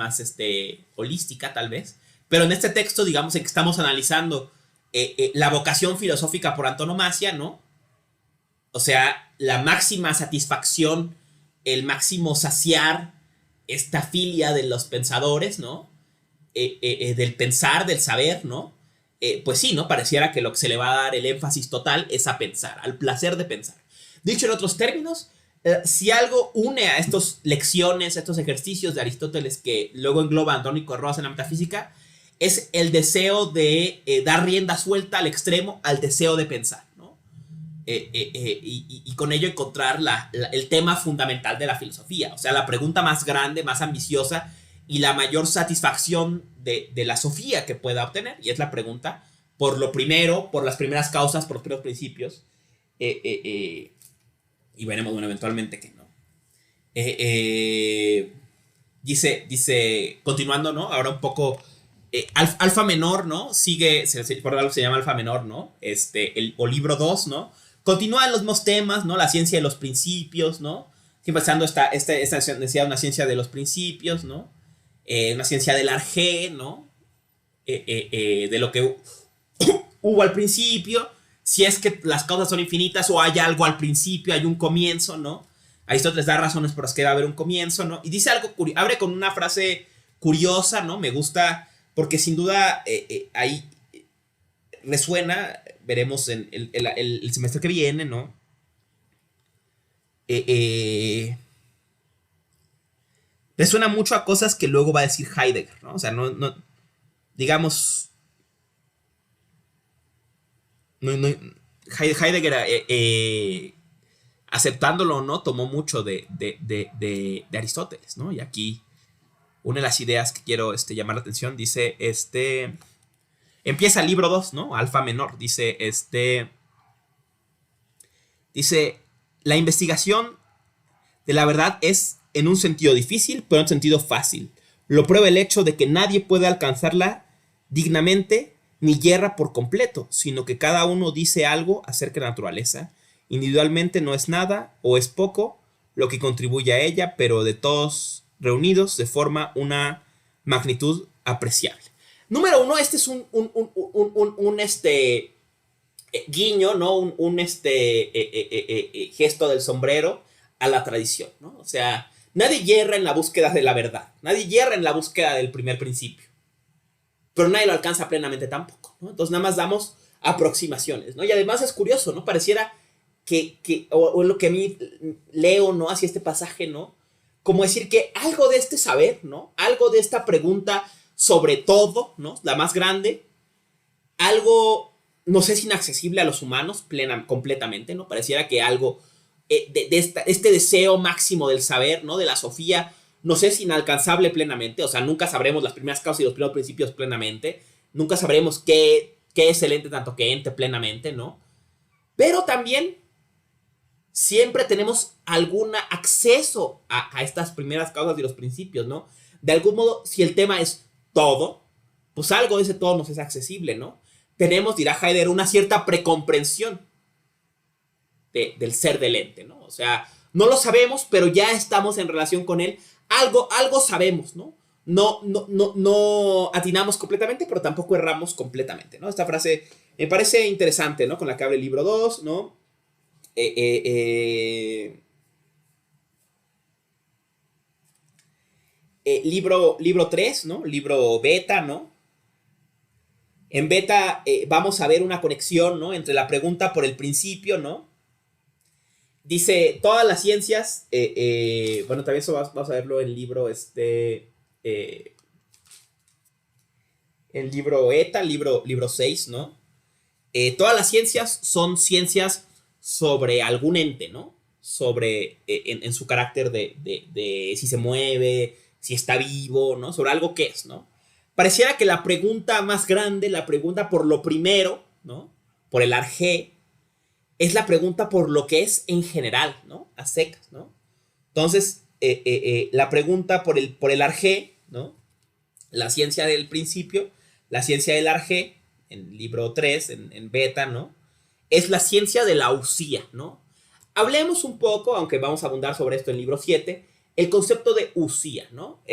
holística, tal vez. Pero en este texto, digamos, en que estamos analizando la vocación filosófica por antonomasia, ¿no? O sea, la máxima satisfacción, el máximo saciar esta filia de los pensadores, ¿no? Del pensar, del saber, ¿no? Pues sí, ¿no? Pareciera que lo que se le va a dar el énfasis total es a pensar, al placer de pensar. Dicho en otros términos, si algo une a estas lecciones, a estos ejercicios de Aristóteles que luego engloba Andrónico de Rodas en la metafísica, es el deseo de dar rienda suelta al extremo al deseo de pensar, ¿no? Y con ello encontrar el tema fundamental de la filosofía, o sea, la pregunta más grande, más ambiciosa y la mayor satisfacción de la sofía que pueda obtener, y es la pregunta por lo primero, por las primeras causas, por los primeros principios, y veremos, bueno, eventualmente que no. Dice, continuando, ¿no? Ahora un poco, alfa menor, ¿no? Sigue, por algo se llama alfa menor, ¿no? O libro 2, ¿no? Continúan los mismos temas, ¿no? La ciencia de los principios, ¿no? Siempre pensando esta necesidad de una ciencia de los principios, ¿no? Una ciencia del arjé, ¿no? De lo que hubo al principio, si es que las causas son infinitas o hay algo al principio, hay un comienzo, ¿no? Aristóteles da razones por las que debe haber un comienzo, ¿no? Y dice algo, abre con una frase curiosa, ¿no? Me gusta, porque sin duda ahí resuena, veremos en el semestre que viene, ¿no? me suena mucho a cosas que luego va a decir Heidegger, ¿no? O sea, no digamos, Heidegger, aceptándolo o no, tomó mucho de Aristóteles, ¿no? Y aquí una de las ideas que quiero llamar la atención dice, empieza el libro 2, ¿no? Alfa menor, dice, la investigación de la verdad es en un sentido difícil, pero en un sentido fácil. Lo prueba el hecho de que nadie puede alcanzarla dignamente ni yerra por completo, sino que cada uno dice algo acerca de la naturaleza. Individualmente no es nada o es poco lo que contribuye a ella, pero de todos reunidos se forma una magnitud apreciable. Número 1, este es un guiño, ¿no? Gesto del sombrero a la tradición, ¿no? O sea, nadie yerra en la búsqueda de la verdad, nadie yerra en la búsqueda del primer principio, pero nadie lo alcanza plenamente tampoco, ¿no? Entonces nada más damos aproximaciones, ¿no? Y además es curioso, ¿no? Pareciera o lo que a mí leo, ¿no? Hacia este pasaje, ¿no? Como decir que algo de este saber, ¿no? Algo de esta pregunta sobre todo, ¿no? La más grande, algo, no sé si inaccesible a los humanos completamente, ¿no? Pareciera que algo este deseo máximo del saber, ¿no? De la Sofía, no sé si inalcanzable plenamente, o sea, nunca sabremos las primeras causas y los primeros principios plenamente, nunca sabremos qué es el ente tanto que ente plenamente, ¿no? Pero también siempre tenemos algún acceso a estas primeras causas y los principios, ¿no? De algún modo, si el tema es todo, pues algo de ese todo nos es accesible, ¿no? Tenemos, dirá Heidegger, una cierta precomprensión del ser del ente, ¿no? O sea, no lo sabemos, pero ya estamos en relación con él. Algo sabemos, ¿no? No atinamos completamente, pero tampoco erramos completamente, ¿no? Esta frase me parece interesante, ¿no? Con la que abre el libro 2, ¿no? Libro 3, ¿no? Libro beta, ¿no? En beta vamos a ver una conexión, ¿no? Entre la pregunta por el principio, ¿no? Dice, todas las ciencias, bueno, también eso vamos a verlo en el libro, el libro ETA, libro 6, ¿no? Todas las ciencias son ciencias sobre algún ente, ¿no? Sobre, en su carácter de si se mueve, si está vivo, ¿no? Sobre algo que es, ¿no? Pareciera que la pregunta más grande, la pregunta por lo primero, ¿no? Por el arjé, es la pregunta por lo que es en general, ¿no? A secas, ¿no? Entonces, la pregunta por el arjé, ¿no? La ciencia del principio, la ciencia del arjé, en libro 3, en beta, ¿no? Es la ciencia de la usía, ¿no? Hablemos un poco, aunque vamos a abundar sobre esto en libro 7, el concepto de usía, ¿no?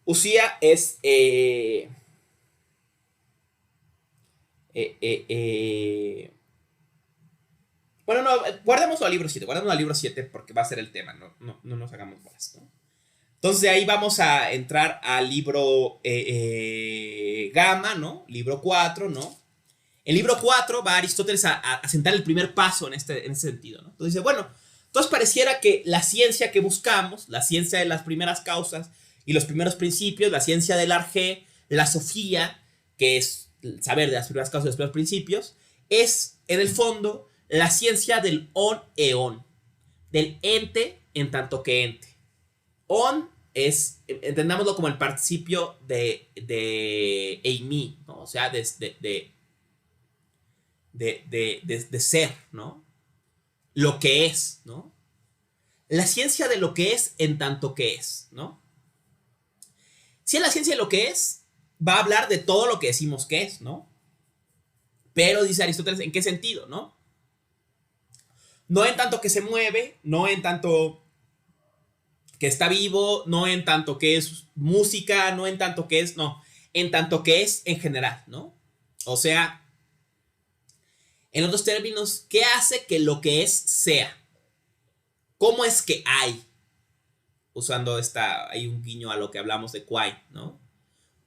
Usía es bueno, no, guardemos al libro 7, porque va a ser el tema, no nos hagamos bolas, ¿no? Entonces de ahí vamos a entrar al libro gamma, ¿no? Libro 4, ¿no? En libro 4 va Aristóteles a sentar el primer paso en ese sentido, ¿no? Entonces dice, bueno, entonces pareciera que la ciencia que buscamos, la ciencia de las primeras causas y los primeros principios, la ciencia del arjé, la sofía, que es el saber de las primeras causas y los primeros principios, es en el fondo la ciencia del on e on, del ente en tanto que ente. On es, entendámoslo como el participio de eimi, ¿no? O sea, de ser, ¿no? Lo que es, ¿no? La ciencia de lo que es en tanto que es, ¿no? Si es la ciencia de lo que es, va a hablar de todo lo que decimos que es, ¿no? Pero dice Aristóteles, ¿en qué sentido, no? No en tanto que se mueve, no en tanto que está vivo, no en tanto que es música, no en tanto que es, no, en tanto que es en general, ¿no? O sea, en otros términos, ¿qué hace que lo que es sea? ¿Cómo es que hay? usando hay un guiño a lo que hablamos de Quine, ¿no?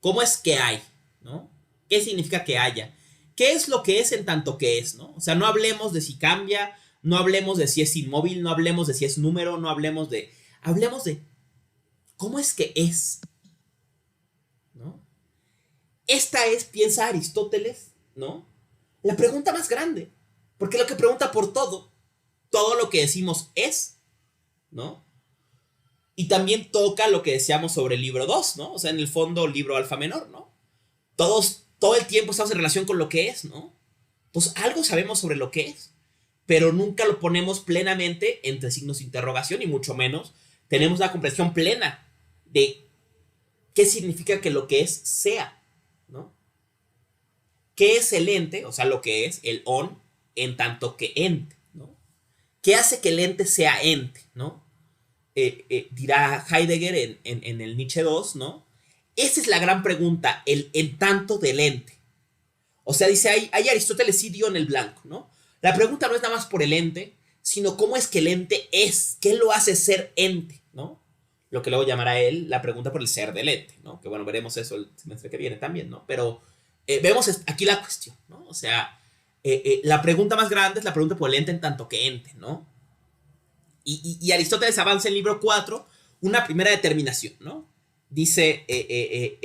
¿Cómo es que hay, ¿no? ¿Qué significa que haya? ¿Qué es lo que es en tanto que es, ¿no? O sea, no hablemos de si cambia, no hablemos de si es inmóvil, no hablemos de si es número, no hablemos de... Hablemos de cómo es que es, ¿no? Esta es, piensa Aristóteles, ¿no? La pregunta más grande, porque lo que pregunta por todo lo que decimos es, ¿no? Y también toca lo que decíamos sobre el libro 2, ¿no? O sea, en el fondo, libro alfa menor, ¿no? Todo el tiempo estamos en relación con lo que es, ¿no? Entonces, algo sabemos sobre lo que es, pero nunca lo ponemos plenamente entre signos de interrogación y mucho menos tenemos una comprensión plena de qué significa que lo que es sea, ¿no? ¿Qué es el ente? O sea, lo que es el on en tanto que ente, ¿no? ¿Qué hace que el ente sea ente, ¿no? Dirá Heidegger en el Nietzsche 2, ¿no? Esa es la gran pregunta, el en tanto del ente. O sea, dice, ahí Aristóteles sí dio en el blanco, ¿no? La pregunta no es nada más por el ente, sino cómo es que el ente es, qué lo hace ser ente, ¿no? Lo que luego llamará él la pregunta por el ser del ente, ¿no? Que bueno, veremos eso el semestre que viene también, ¿no? Pero vemos aquí la cuestión, ¿no? O sea, la pregunta más grande es la pregunta por el ente en tanto que ente, ¿no? Y Aristóteles avanza en el libro 4 una primera determinación, ¿no? Dice que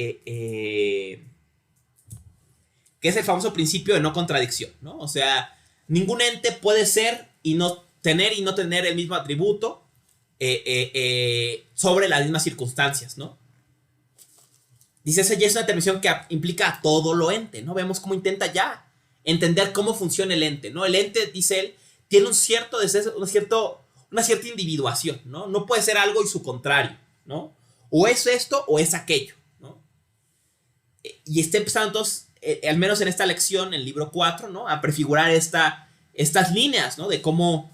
es el famoso principio de no contradicción, ¿no? O sea, ningún ente puede ser y no tener el mismo atributo sobre las mismas circunstancias, ¿no? Dice, esa ya es una determinación que implica a todo lo ente, ¿no? Vemos cómo intenta ya entender cómo funciona el ente, ¿no? El ente, dice él, tiene una cierta individuación, ¿no? No puede ser algo y su contrario, ¿no? O es esto o es aquello, ¿no? Y está empezando entonces, al menos en esta lección, en el libro 4, ¿no? A prefigurar estas líneas, ¿no? De cómo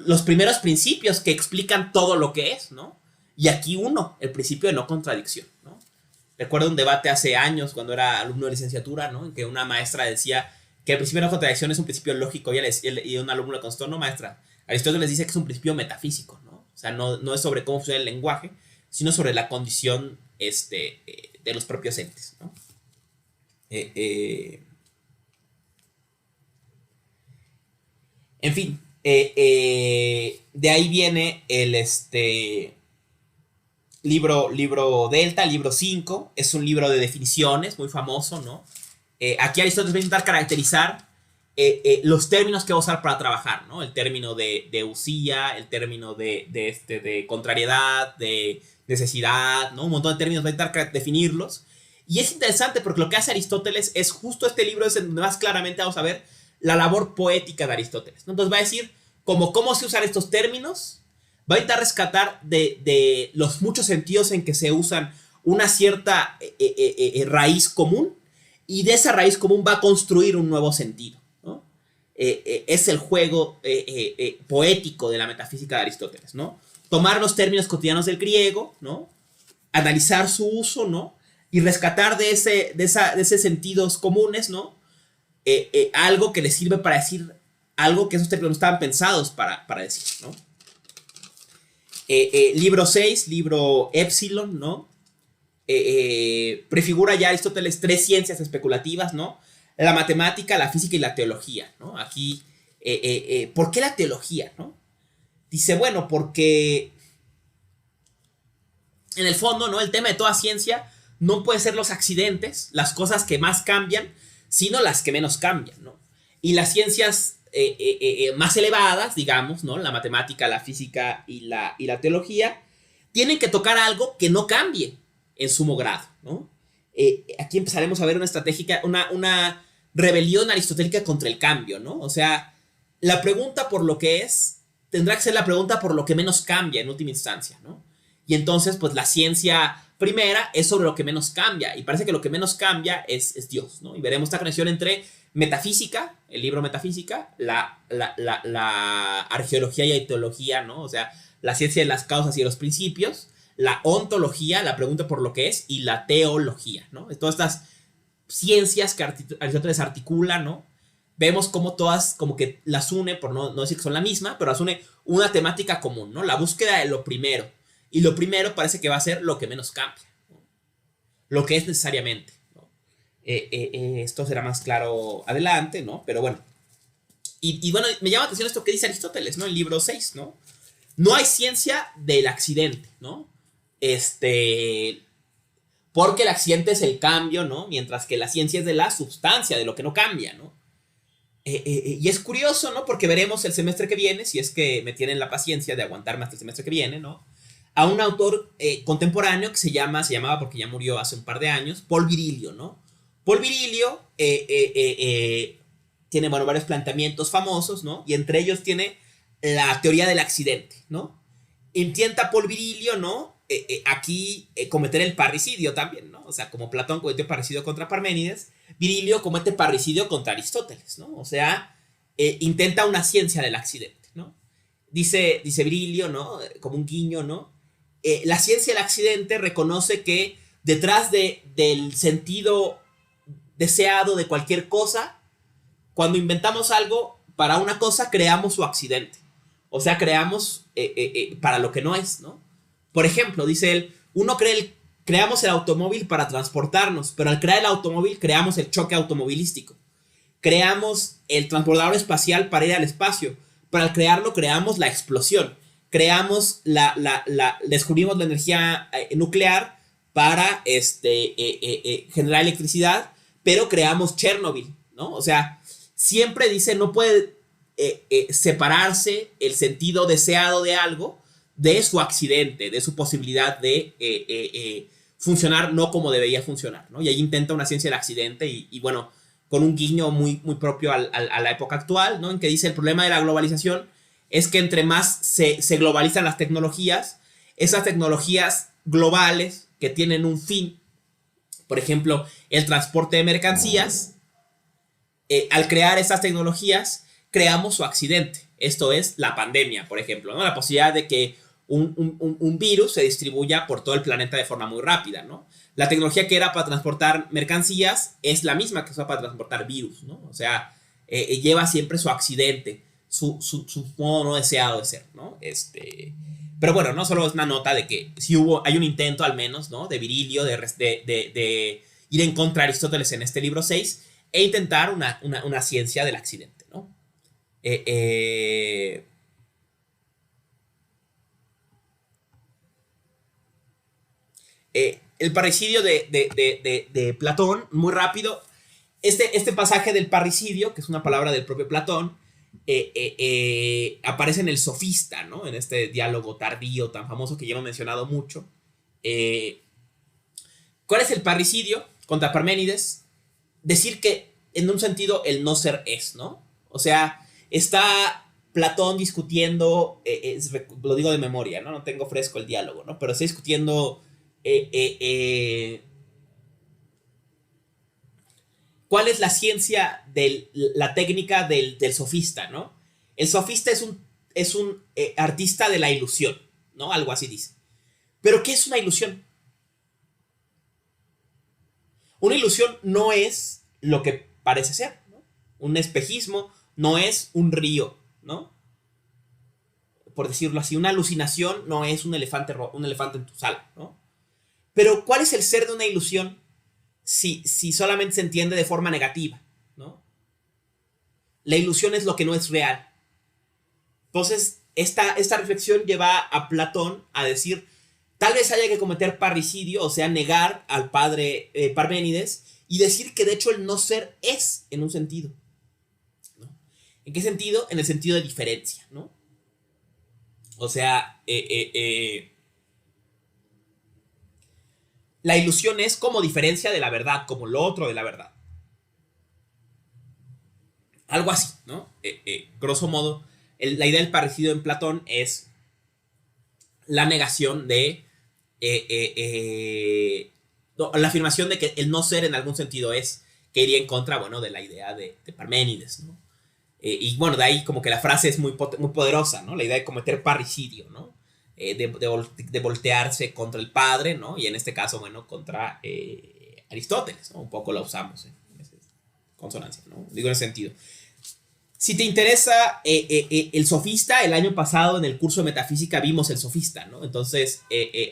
los primeros principios que explican todo lo que es, ¿no? Y aquí el principio de no contradicción, ¿no? Recuerdo un debate hace años cuando era alumno de licenciatura, ¿no? En que una maestra decía que el principio de no contradicción es un principio lógico y un alumno le contestó, no, maestra, Aristóteles les dice que es un principio metafísico, ¿no? O sea, no es sobre cómo funciona el lenguaje, sino sobre la condición de los propios entes, ¿no? En fin, de ahí viene el libro Delta, libro 5, es un libro de definiciones muy famoso, ¿no? Aquí Aristóteles va a intentar caracterizar los términos que va a usar para trabajar, ¿no? El término de usía, el término de contrariedad, de necesidad, ¿no? Un montón de términos va a intentar definirlos. Y es interesante porque lo que hace Aristóteles es justo este libro es donde más claramente vamos a ver la labor poética de Aristóteles, ¿no? Entonces va a decir cómo se usan estos términos, va a intentar rescatar de los muchos sentidos en que se usan una cierta raíz común, y de esa raíz común va a construir un nuevo sentido, ¿no? Es el juego poético de la metafísica de Aristóteles, ¿no? Tomar los términos cotidianos del griego, ¿no? Analizar su uso, ¿no? Y rescatar de ese sentidos comunes, ¿no? Algo que le sirve para decir algo que esos términos estaban pensados para decir, ¿no? Libro 6, libro Épsilon, ¿no? Prefigura ya Aristóteles 3 ciencias especulativas, ¿no? La matemática, la física y la teología, ¿no? Aquí, ¿por qué la teología, no? Dice, bueno, porque en el fondo, ¿no? El tema de toda ciencia no puede ser los accidentes, las cosas que más cambian, sino las que menos cambian, ¿no? Y las ciencias más elevadas, digamos, ¿no? La matemática, la física y la teología, tienen que tocar algo que no cambie en sumo grado, ¿no? Aquí empezaremos a ver una rebelión aristotélica contra el cambio, ¿no? O sea, la pregunta por lo que es tendrá que ser la pregunta por lo que menos cambia en última instancia, ¿no? Y entonces, pues la ciencia primera es sobre lo que menos cambia, y parece que lo que menos cambia es Dios, ¿no? Y veremos esta conexión entre metafísica, el libro Metafísica, la arqueología y teología, ¿no? O sea, la ciencia de las causas y de los principios, la ontología, la pregunta por lo que es, y la teología, ¿no? Todas estas ciencias que Aristóteles articula, ¿no? vemos cómo todas como que las une, por no decir que son la misma, pero las une una temática común, ¿no? La búsqueda de lo primero. Y lo primero parece que va a ser lo que menos cambia, ¿no? Lo que es necesariamente, ¿no? Esto será más claro adelante, ¿no? Pero bueno. Y bueno, me llama la atención esto que dice Aristóteles, ¿no? En el libro 6, ¿no? No hay ciencia del accidente, ¿no? Porque el accidente es el cambio, ¿no? Mientras que la ciencia es de la sustancia, de lo que no cambia, ¿no? Y es curioso, ¿no? Porque veremos el semestre que viene, si es que me tienen la paciencia de aguantarme hasta el semestre que viene, ¿no? A un autor contemporáneo que se llamaba, porque ya murió hace un par de años, Paul Virilio, ¿no? Paul Virilio tiene, bueno, varios planteamientos famosos, ¿no? Y entre ellos tiene la teoría del accidente, ¿no? Intenta Paul Virilio, ¿no? Aquí cometer el parricidio también, ¿no? O sea, como Platón cometió parricidio contra Parménides, Virilio comete parricidio contra Aristóteles, ¿no? O sea, intenta una ciencia del accidente, ¿no? Dice Virilio, ¿no? Como un guiño, ¿no? La ciencia del accidente reconoce que detrás del sentido deseado de cualquier cosa, cuando inventamos algo para una cosa, creamos su accidente. O sea, creamos para lo que no es, ¿no? Por ejemplo, dice él, creamos el automóvil para transportarnos, pero al crear el automóvil creamos el choque automovilístico. Creamos el transportador espacial para ir al espacio, pero al crearlo creamos la explosión. Descubrimos la energía nuclear para generar electricidad, pero creamos Chernobyl, ¿no? O sea, siempre dice, no puede separarse el sentido deseado de algo de su accidente, de su posibilidad de funcionar no como debería funcionar, ¿no? Y ahí intenta una ciencia del accidente y bueno, con un guiño muy, muy propio a la época actual, ¿no? En que dice el problema de la globalización es que entre más se globalizan las tecnologías, esas tecnologías globales que tienen un fin, por ejemplo, el transporte de mercancías, al crear esas tecnologías, creamos su accidente. Esto es la pandemia, por ejemplo, ¿no? La posibilidad de que un virus se distribuya por todo el planeta de forma muy rápida, ¿no? La tecnología que era para transportar mercancías es la misma que usa para transportar virus, ¿no? O sea, lleva siempre su accidente, su modo no deseado de ser, ¿no? Pero bueno, no solo es una nota de que sí hay un intento al menos, ¿no? De Virilio de ir en contra de Aristóteles en este libro 6 e intentar una ciencia del accidente, ¿no? El parricidio de Platón, muy rápido. Este pasaje del parricidio, que es una palabra del propio Platón, aparece en el Sofista, ¿no? En este diálogo tardío tan famoso que ya hemos mencionado mucho. ¿Cuál es el parricidio contra Parménides? Decir que en un sentido el no ser es, ¿no? O sea, está Platón discutiendo, lo digo de memoria, ¿no? No tengo fresco el diálogo, ¿no? Pero está discutiendo cuál es la ciencia la técnica del sofista, ¿no? El sofista es un artista de la ilusión, ¿no? Algo así dice. ¿Pero qué es una ilusión? Una ilusión no es lo que parece ser, ¿no? Un espejismo no es un río, ¿no? Por decirlo así, una alucinación no es un elefante en tu sala, ¿no? Pero ¿cuál es el ser de una ilusión si solamente se entiende de forma negativa, ¿no? La ilusión es lo que no es real. Entonces, esta reflexión lleva a Platón a decir, tal vez haya que cometer parricidio, o sea, negar al padre Parménides y decir que de hecho el no ser es en un sentido, ¿no? ¿En qué sentido? En el sentido de diferencia, ¿no? O sea, la ilusión es como diferencia de la verdad, como lo otro de la verdad. Algo así, ¿no? Grosso modo, la idea del parricidio en Platón es la negación de la afirmación de que el no ser en algún sentido es, que iría en contra, bueno, de la idea de Parménides, ¿no? Y bueno, de ahí como que la frase es muy poderosa, ¿no? La idea de cometer parricidio, ¿no? De voltearse contra el padre, ¿no? Y en este caso, bueno, contra Aristóteles, ¿no? Un poco la usamos en esa consonancia, ¿no? Digo en ese sentido. Si te interesa el sofista, el año pasado en el curso de metafísica vimos el sofista, ¿no? Entonces,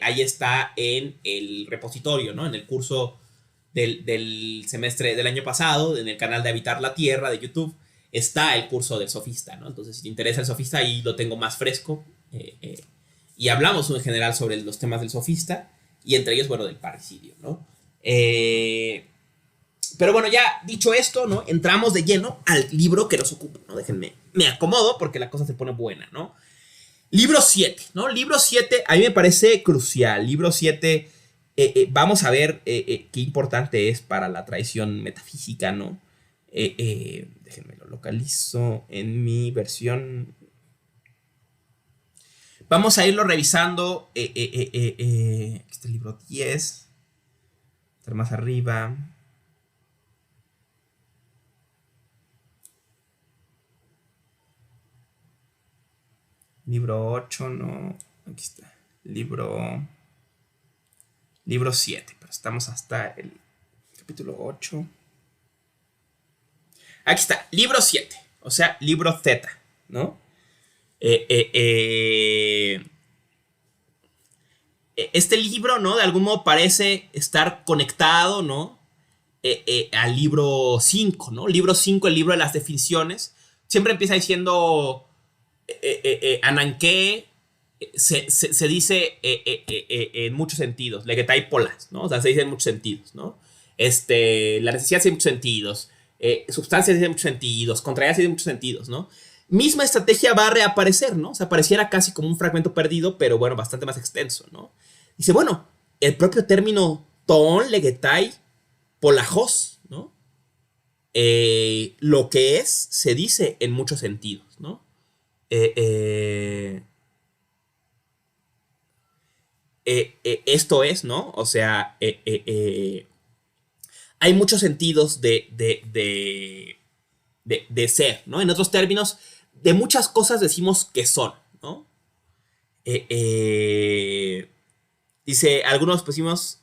ahí está en el repositorio, ¿no? En el curso del semestre del año pasado, en el canal de Habitar la Tierra de YouTube, está el curso del sofista, ¿no? Entonces, si te interesa el sofista, ahí lo tengo más fresco. Y hablamos en general sobre los temas del sofista, y entre ellos, bueno, del parricidio, ¿no? Pero bueno, ya dicho esto, ¿no? Entramos de lleno al libro que nos ocupa, ¿no? Déjenme, me acomodo porque la cosa se pone buena, ¿no? Libro 7, ¿no? Libro 7 a mí me parece crucial. Libro 7, vamos a ver qué importante es para la tradición metafísica, ¿no? Déjenme lo localizo en mi versión. Vamos a irlo revisando. Este libro 10. Estar más arriba. Libro 8, no. Aquí está. Libro 7. Pero estamos hasta el capítulo 8. Aquí está. Libro 7. O sea, libro Z, ¿no? Este libro, ¿no? De algún modo parece estar conectado, ¿no? Al libro 5, ¿no? Libro 5, el libro de las definiciones. Siempre empieza diciendo... Ananke se dice en muchos sentidos, legetai polas, ¿no? O sea, se dice en muchos sentidos, ¿no? La necesidad se dice en muchos sentidos, sustancia se dice en muchos sentidos, contrariedad se dice en muchos sentidos, ¿no? Misma estrategia va a reaparecer, ¿no? O sea, pareciera casi como un fragmento perdido, pero bueno, bastante más extenso, ¿no? Dice, bueno, el propio término ton, legetai, polajos, ¿no? Lo que es, se dice en muchos sentidos, ¿no? Esto es, ¿no? O sea, hay muchos sentidos de ser, ¿no? En otros términos, de muchas cosas decimos que son, ¿no? Dice, algunos pusimos...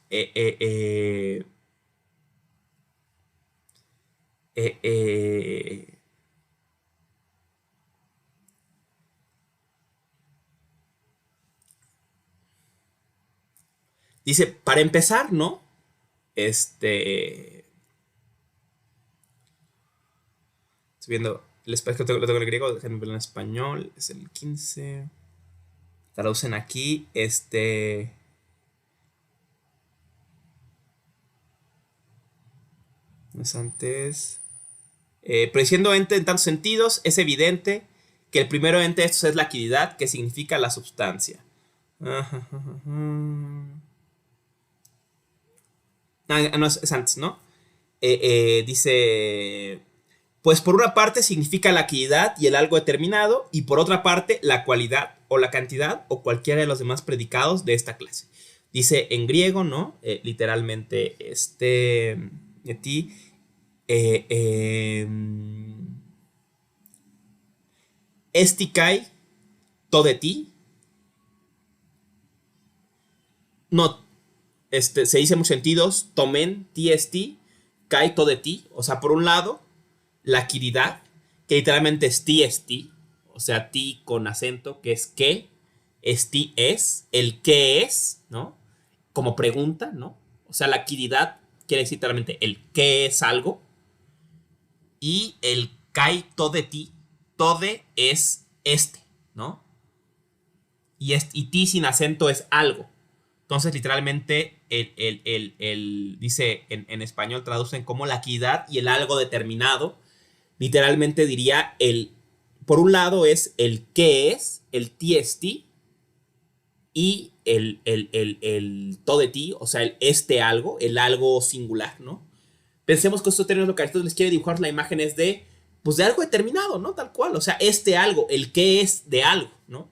dice, para empezar, ¿no? Estoy viendo el espacio que lo tengo en el griego, déjenme verlo en español, es el 15. Traducen aquí, no es antes. Prediciendo ente en tantos sentidos, es evidente que el primero ente de estos es la actividad, que significa la substancia. No, es antes, ¿no? Dice, pues por una parte significa la actividad y el algo determinado, y por otra parte la cualidad o la cantidad o cualquiera de los demás predicados de esta clase. Dice en griego, ¿no? Literalmente, ti, estikai, to de ti. No, se dice en muchos sentidos, tomen, ti, kai, to de ti. O sea, por un lado, la actividad, que literalmente es ti, o sea, ti con acento, que es que, ti es, el que es, ¿no? Como pregunta, ¿no? O sea, la actividad quiere decir literalmente el que es algo. Y el kai, to de ti, tode es ¿no? Y ti sin acento es algo. Entonces, literalmente, dice en español, traducen como la actividad y el algo determinado. Literalmente diría por un lado es el que es, el ti, y el to de ti, o sea, el algo, el algo singular, ¿no? Pensemos que estos términos lo que Aristóteles quiere dibujar la imagen es de algo determinado, ¿no? Tal cual, o sea, algo, el que es de algo, ¿no?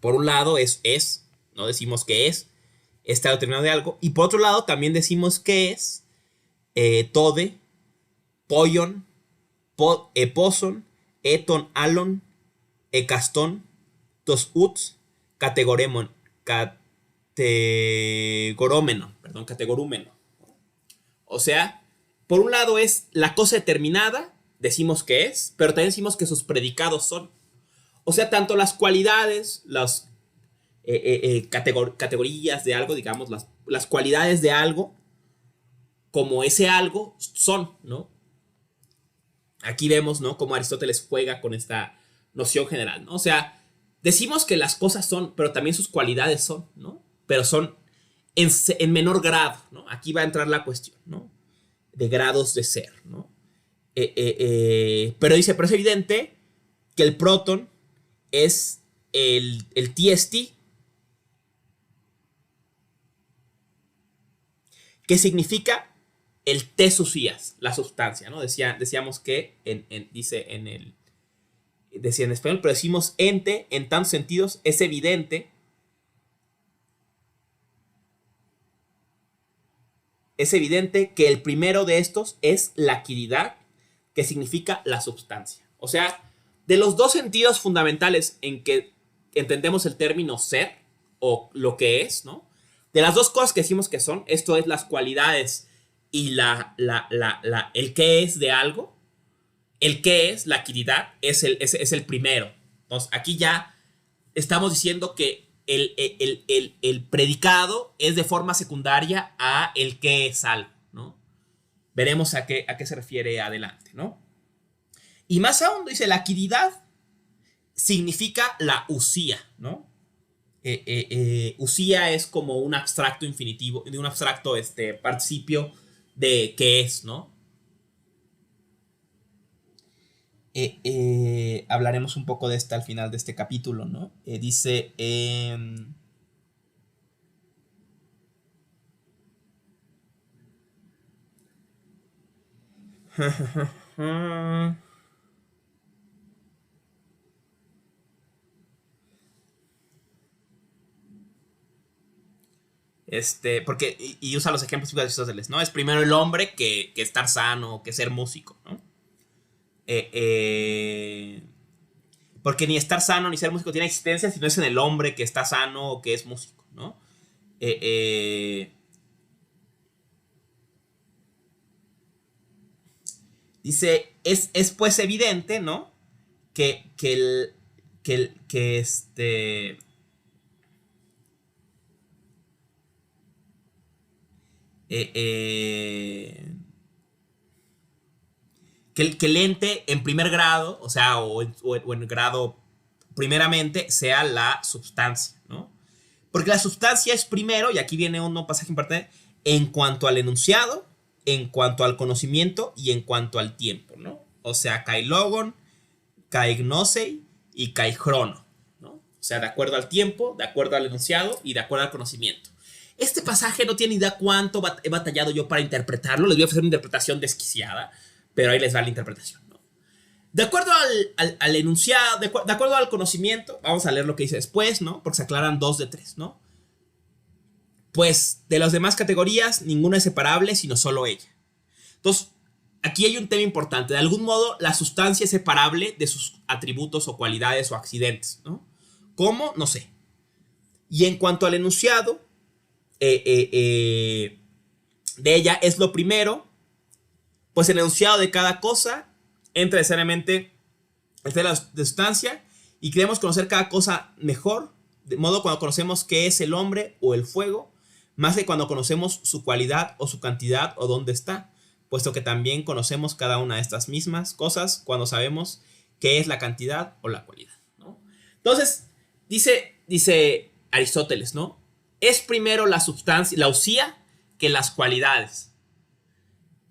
Por un lado es, ¿no? Decimos que es algo determinado de algo, y por otro lado también decimos que es tode, poion, eposon, eton, alon, ecaston, tos uts, categorúmeno. O sea, por un lado es la cosa determinada decimos que es, pero también decimos que sus predicados son. O sea, tanto las cualidades, las categorías de algo, digamos, las cualidades de algo, como ese algo son, ¿no? Aquí vemos, ¿no?, cómo Aristóteles juega con esta noción general, ¿no? O sea, decimos que las cosas son, pero también sus cualidades son, ¿no? Pero son en menor grado, ¿no? Aquí va a entrar la cuestión, ¿no?, de grados de ser, ¿no? Pero dice, pero es evidente que el proton es el TST, que significa el tesúsias, la sustancia, ¿no? Decíamos que, decía en español, pero decimos ente, en tantos sentidos, es evidente. Es evidente que el primero de estos es la quiridad, que significa la sustancia. O sea, de los dos sentidos fundamentales en que entendemos el término ser, o lo que es, ¿no? De las dos cosas que decimos que son, esto es las cualidades y el qué es de algo, el qué es, la quiridad, es el primero. Entonces, aquí ya estamos diciendo que el predicado es de forma secundaria a el qué es algo, ¿no? Veremos a qué se refiere adelante, ¿no? Y más aún, dice, la quiridad significa la usía, ¿no? Usía es como un abstracto infinitivo, un abstracto participio de qué es, ¿no? Hablaremos un poco de esta al final de este capítulo, ¿no? Dice... porque, y usa los ejemplos de Aristóteles, ¿no? Es primero el hombre que estar sano, que ser músico, ¿no? Porque ni estar sano ni ser músico tiene existencia si no es en el hombre que está sano o que es músico, ¿no? Dice, es pues evidente, ¿no?, que el ente en primer grado, o sea, o en grado primeramente, sea la sustancia, ¿no? Porque la sustancia es primero, y aquí viene un pasaje importante, en cuanto al enunciado, en cuanto al conocimiento y en cuanto al tiempo, ¿no? O sea, kai logon, kai gnosei y kai chrono, ¿no? O sea, de acuerdo al tiempo, de acuerdo al enunciado y de acuerdo al conocimiento. Este pasaje no tiene idea cuánto he batallado yo para interpretarlo. Les voy a hacer una interpretación desquiciada, pero ahí les va la interpretación, ¿no? De acuerdo al enunciado, de acuerdo al conocimiento, vamos a leer lo que dice después, ¿no? Porque se aclaran 2 de 3, ¿no? Pues de las demás categorías, ninguna es separable, sino solo ella. Entonces, aquí hay un tema importante. De algún modo, la sustancia es separable de sus atributos o cualidades o accidentes, ¿no? ¿Cómo? No sé. Y en cuanto al enunciado de ella, es lo primero, pues el enunciado de cada cosa entra necesariamente en la sustancia y queremos conocer cada cosa mejor, de modo cuando conocemos qué es el hombre o el fuego, más que cuando conocemos su cualidad o su cantidad o dónde está, puesto que también conocemos cada una de estas mismas cosas cuando sabemos qué es la cantidad o la cualidad, ¿no? Entonces, dice Aristóteles, ¿no? Es primero la sustancia, la usía, que las cualidades.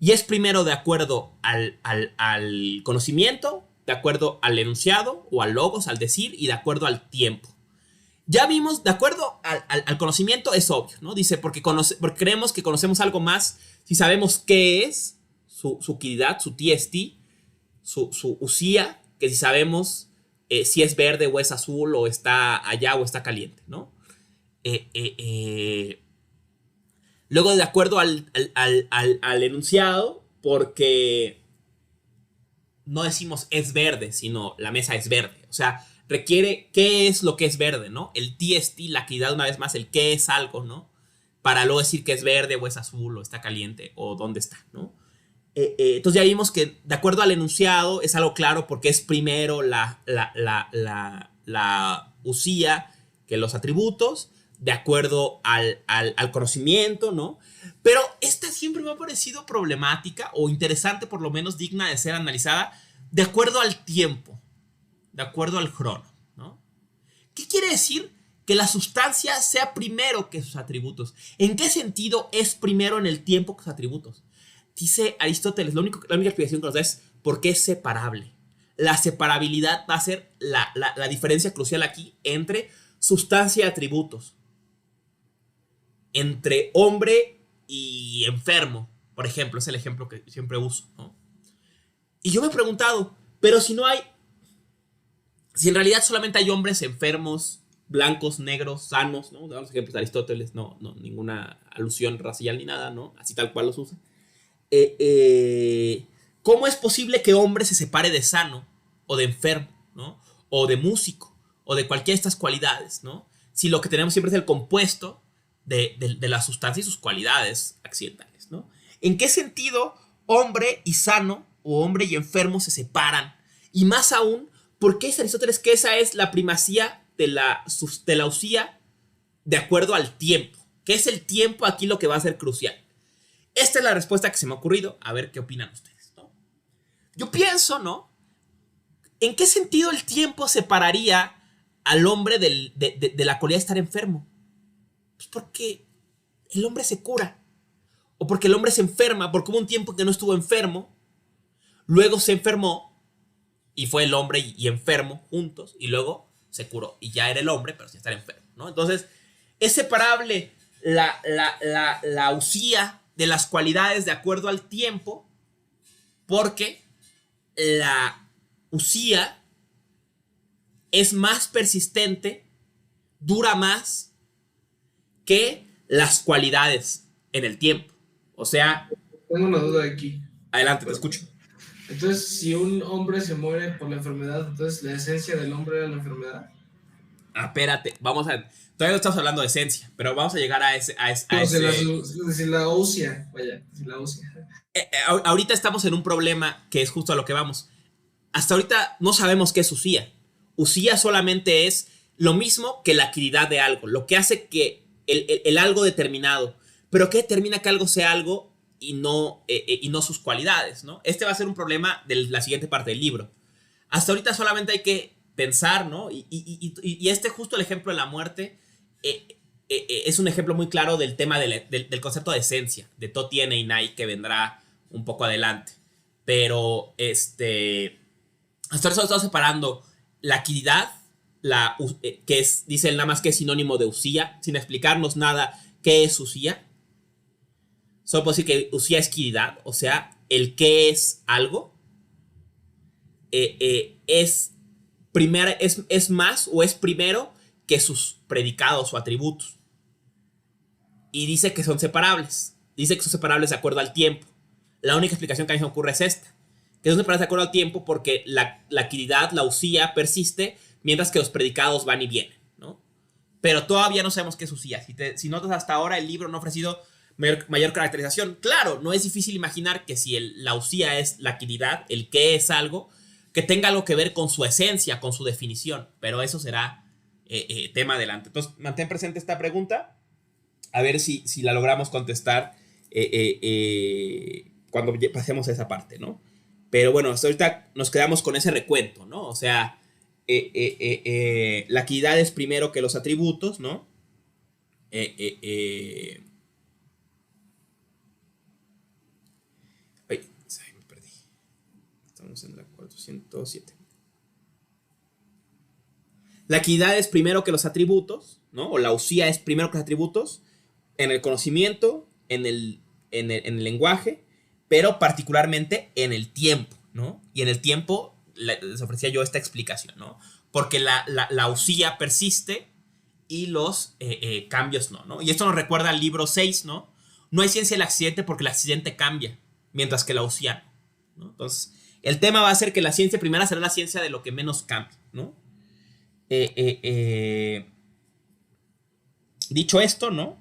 Y es primero de acuerdo al conocimiento, de acuerdo al enunciado o al logos, al decir, y de acuerdo al tiempo. Ya vimos, de acuerdo al conocimiento es obvio, ¿no? Dice, porque creemos que conocemos algo más si sabemos qué es su quiridad, su TST, su usía, que si sabemos si es verde o es azul o está allá o está caliente, ¿no? Luego, de acuerdo al enunciado, porque no decimos es verde, sino la mesa es verde. O sea, requiere qué es lo que es verde, ¿no? El TST, la quiridad, una vez más, el qué es algo, ¿no? Para luego decir que es verde o es azul o está caliente o dónde está, ¿no? Entonces ya vimos que de acuerdo al enunciado es algo claro porque es primero la usía que los atributos, de acuerdo al conocimiento, ¿no? Pero esta siempre me ha parecido problemática o interesante, por lo menos digna de ser analizada, de acuerdo al tiempo, de acuerdo al crono, ¿no? ¿Qué quiere decir? Que la sustancia sea primero que sus atributos. ¿En qué sentido es primero en el tiempo que sus atributos? Dice Aristóteles, la única explicación que nos da es porque es separable. La separabilidad va a ser la diferencia crucial aquí entre sustancia y atributos. Entre hombre y enfermo, por ejemplo, es el ejemplo que siempre uso, ¿no? Y yo me he preguntado, pero si en realidad solamente hay hombres enfermos, blancos, negros, sanos, ¿no? Damos ejemplos de Aristóteles, no, ninguna alusión racial ni nada, ¿no? Así tal cual los usa. ¿Cómo es posible que hombre se separe de sano o de enfermo, ¿no? O de músico o de cualquiera de estas cualidades, ¿no? Si lo que tenemos siempre es el compuesto de la sustancia y sus cualidades accidentales, ¿no? ¿En qué sentido hombre y sano o hombre y enfermo se separan? Y más aún, ¿por qué dice Aristóteles que esa es la primacía de la usía de acuerdo al tiempo? ¿Qué es el tiempo aquí lo que va a ser crucial? Esta es la respuesta que se me ha ocurrido. A ver qué opinan ustedes, ¿no? Yo pienso, ¿no? ¿En qué sentido el tiempo separaría al hombre de la cualidad de estar enfermo? Pues porque el hombre se cura. O porque el hombre se enferma, porque hubo un tiempo que no estuvo enfermo, luego se enfermó y fue el hombre y enfermo juntos, y luego se curó y ya era el hombre, pero sin estar enfermo, ¿no? Entonces, es separable la usía de las cualidades de acuerdo al tiempo, porque la usía es más persistente, dura más que las cualidades en el tiempo. O sea, tengo una duda aquí. Adelante, te escucho. Entonces, si un hombre se muere por la enfermedad, entonces la esencia del hombre era la enfermedad. Espérate, vamos a... Todavía no estamos hablando de esencia, pero vamos a llegar a ese... Si la ósea, vaya, si la ósea. Ahorita estamos en un problema que es justo a lo que vamos. Hasta ahorita no sabemos qué es usía. Usía solamente es lo mismo que la actividad de algo, lo que hace que el algo determinado. Pero ¿qué determina que algo sea algo y no sus cualidades, ¿no? Este va a ser un problema de la siguiente parte del libro. Hasta ahorita solamente hay que pensar, ¿no? Y este justo el ejemplo de la muerte es un ejemplo muy claro del tema del concepto de esencia, de To tiene y Nai, que vendrá un poco adelante. Pero hasta ahora estamos separando la actividad, que es, dice él nada más que es sinónimo de usía, sin explicarnos nada qué es usía. Solo puedo decir que usía es actividad, o sea, el qué es algo. Es más o es primero que sus predicados o atributos. Y dice que son separables. Dice que son separables de acuerdo al tiempo. La única explicación que a mí se me ocurre es esta. Que son separables de acuerdo al tiempo porque la actividad, la usía, persiste mientras que los predicados van y vienen, ¿no? Pero todavía no sabemos qué es usía. Si notas hasta ahora, el libro no ha ofrecido mayor caracterización. Claro, no es difícil imaginar que si la usía es la actividad, el qué es algo, que tenga algo que ver con su esencia, con su definición. Pero eso será tema adelante. Entonces, mantén presente esta pregunta. A ver si la logramos contestar cuando pasemos a esa parte, ¿no? Pero bueno, hasta ahorita nos quedamos con ese recuento, ¿no? O sea, la actividad es primero que los atributos, ¿no? Ay, me perdí. Estamos en la 407. La actividad es primero que los atributos, ¿no? O la usía es primero que los atributos en el conocimiento, en el lenguaje, pero particularmente en el tiempo, ¿no? Y en el tiempo les ofrecía yo esta explicación, ¿no? Porque la usía persiste y los cambios no. Y esto nos recuerda al libro 6, ¿no? No hay ciencia del accidente porque el accidente cambia, mientras que la usía no. Entonces, el tema va a ser que la ciencia primera será la ciencia de lo que menos cambia, ¿no? Dicho esto, ¿no?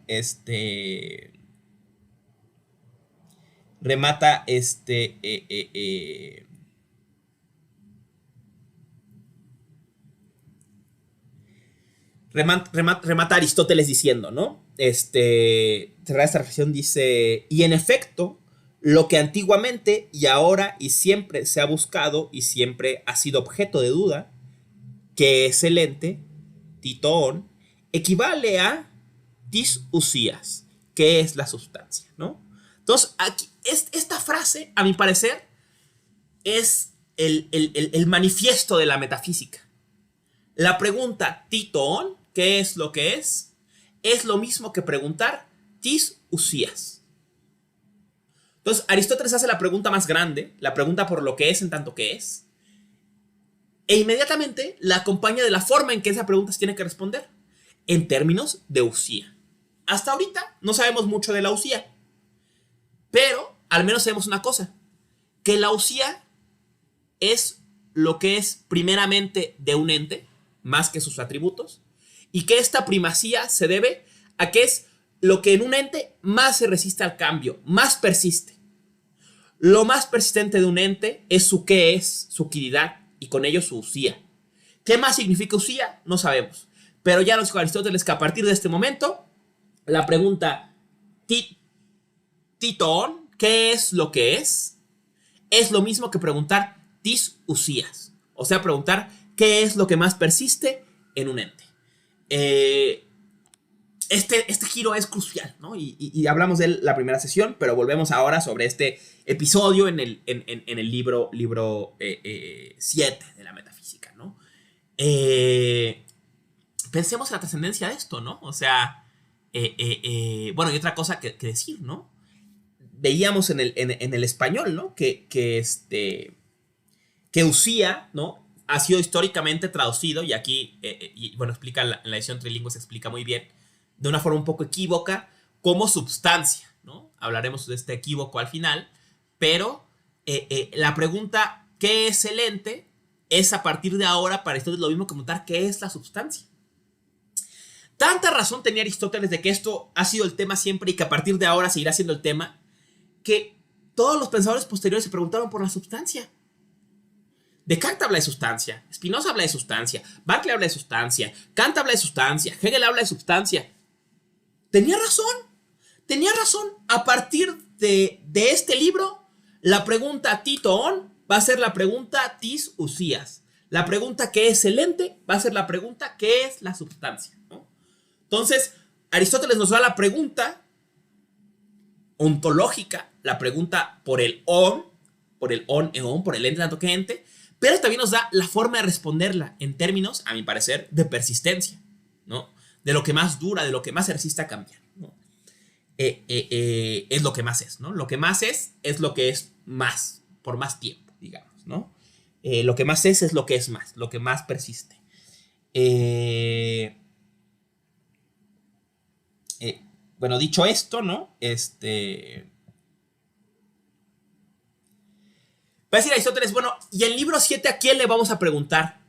remata remata Aristóteles diciendo, ¿no? Cerrada esta reflexión, dice: y en efecto, lo que antiguamente y ahora y siempre se ha buscado y siempre ha sido objeto de duda, que es el ente, titón, equivale a tis usías, que es la sustancia, ¿no? Entonces, aquí, esta frase, a mi parecer, es el manifiesto de la metafísica. La pregunta titón, ¿qué es lo que es? Es lo mismo que preguntar tis usías. Entonces, Aristóteles hace la pregunta más grande, la pregunta por lo que es en tanto que es, e inmediatamente la acompaña de la forma en que esa pregunta se tiene que responder, en términos de usía. Hasta ahorita no sabemos mucho de la usía, pero al menos sabemos una cosa, que la usía es lo que es primeramente de un ente, más que sus atributos, y que esta primacía se debe a que es lo que en un ente más se resiste al cambio, más persiste. Lo más persistente de un ente es su qué es, su utilidad, y con ello su usía. ¿Qué más significa usía? No sabemos. Pero ya nos dijo Aristóteles que a partir de este momento, la pregunta titón, ¿qué es lo que es? Es lo mismo que preguntar tis usías. O sea, preguntar qué es lo que más persiste en un ente. Este giro es crucial, ¿no? Y hablamos de él la primera sesión, pero volvemos ahora sobre este episodio en el libro 7 de la metafísica, ¿no? Pensemos en la trascendencia de esto, ¿no? O sea, bueno, y otra cosa que decir, ¿no? Veíamos en el español, ¿no? Que usía, ¿no? Ha sido históricamente traducido, y aquí, bueno, explica en la edición trilingüe, se explica muy bien, de una forma un poco equívoca, como substancia, ¿no? Hablaremos de este equívoco al final, pero la pregunta, ¿qué es el ente? Es a partir de ahora para Aristóteles lo mismo que preguntar qué es la substancia. Tanta razón tenía Aristóteles de que esto ha sido el tema siempre y que a partir de ahora seguirá siendo el tema, que todos los pensadores posteriores se preguntaron por la substancia. Descartes habla de sustancia, Spinoza habla de sustancia, Berkeley habla de sustancia, Kant habla de sustancia, Hegel habla de sustancia. Tenía razón. A partir de este libro, la pregunta titón va a ser la pregunta tis usías. La pregunta ¿qué es el ente? Va a ser la pregunta ¿qué es la sustancia? ¿No? Entonces, Aristóteles nos da la pregunta ontológica, la pregunta por el on, por el ente tanto que ente, pero también nos da la forma de responderla en términos, a mi parecer, de persistencia, ¿no? De lo que más dura, de lo que más se resiste a cambiar, ¿no? Es lo que más es, ¿no? Lo que más es lo que es más, por más tiempo, digamos, ¿no? Lo que más es lo que es más, lo que más persiste. Bueno, dicho esto, ¿no? Va a decir Aristóteles, bueno, ¿y el libro 7 a quién le vamos a preguntar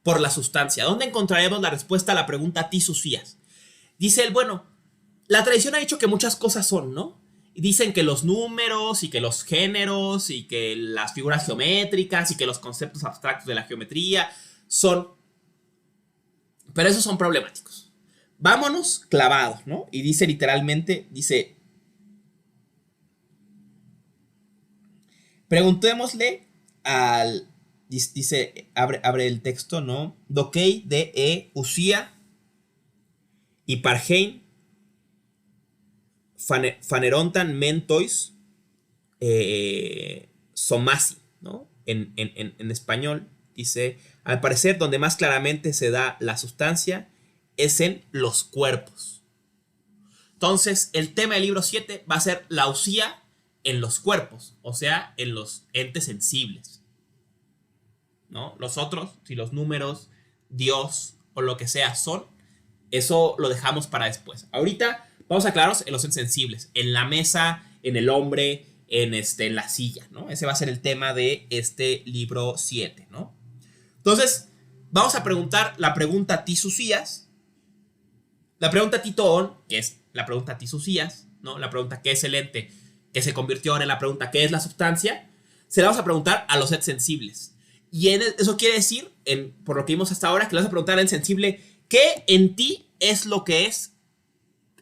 por la sustancia? ¿Dónde encontraremos la respuesta a la pregunta tis usías? Dice él, bueno, la tradición ha dicho que muchas cosas son, ¿no? Y dicen que los números y que los géneros y que las figuras geométricas y que los conceptos abstractos de la geometría son... Pero esos son problemáticos. Vámonos clavados, ¿no? Y dice literalmente, dice... Preguntémosle al... Dice, abre el texto, ¿no? Dokei de usía y parhein fanerontan mentois somasi, ¿no? En español dice, al parecer donde más claramente se da la sustancia es en los cuerpos. Entonces, el tema del libro 7 va a ser la usía en los cuerpos, o sea, en los entes sensibles, ¿no? Los otros, si los números, Dios o lo que sea son, eso lo dejamos para después. Ahorita vamos a aclararnos en los entes sensibles, en la mesa, en el hombre, en la silla, ¿no? Ese va a ser el tema de este libro 7, ¿no? Entonces, vamos a preguntar la pregunta tis usías, la pregunta titón, que es la pregunta tis usías, ¿no? La pregunta ¿qué es el ente? que se convirtió ahora en la pregunta ¿qué es la sustancia? Se la vamos a preguntar a los entes sensibles. Y eso quiere decir, por lo que vimos hasta ahora, que le vas a preguntar al sensible ¿qué en ti es lo que es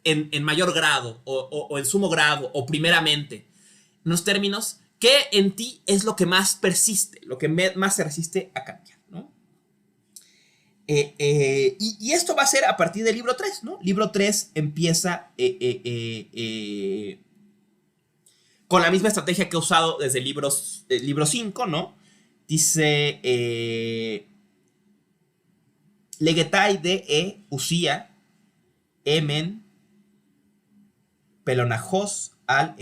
en mayor grado o en sumo grado o primeramente? En los términos, ¿qué en ti es lo que más persiste, lo que más se resiste a cambiar, ¿no? Y esto va a ser a partir del libro 3, ¿no? Libro 3 empieza con la misma estrategia que he usado desde el libro 5, ¿no? Dice Legetai de Usía, Emen, Pelonajos, al